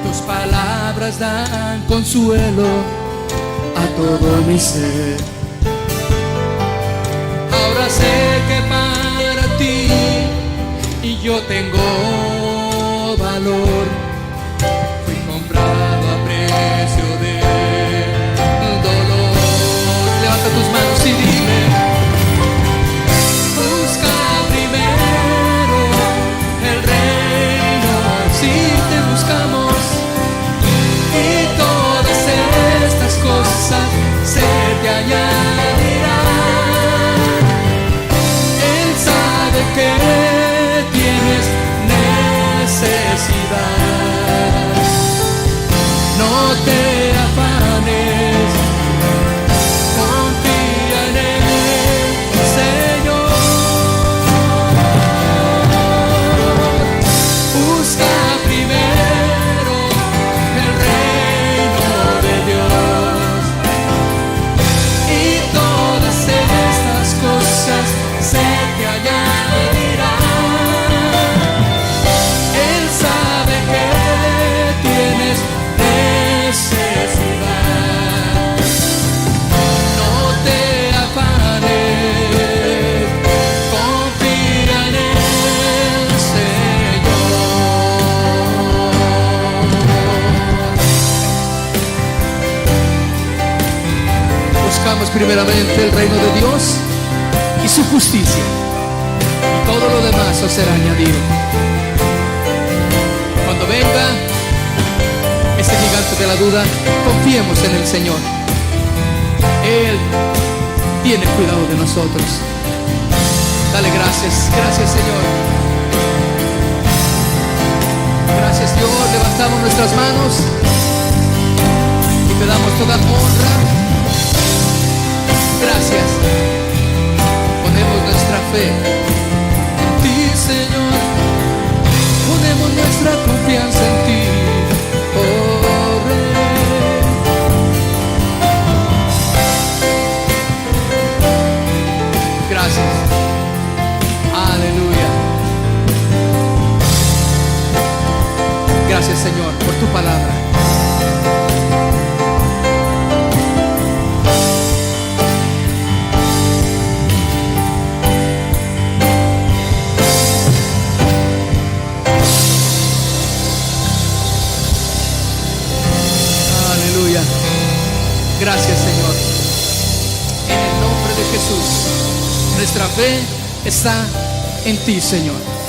Tus palabras dan consuelo a todo mi ser. Ahora sé que para ti y yo tengo valor. Fui comprado a precio de dolor. Levanta tus manos y dile: busca primero el reino primeramente el reino de Dios y su justicia, y todo lo demás os será añadido. Cuando venga ese gigante de la duda, confiemos en el Señor. Él tiene cuidado de nosotros. Dale gracias, gracias Señor. Gracias Dios, levantamos nuestras manos y te damos toda honra. Gracias. Ponemos nuestra fe en ti, Señor. Ponemos nuestra confianza en ti, oh Rey. Gracias. Aleluya. Gracias, Señor, por tu palabra. Aleluya. Gracias, Señor. En el nombre de Jesús, nuestra fe está en ti, Señor.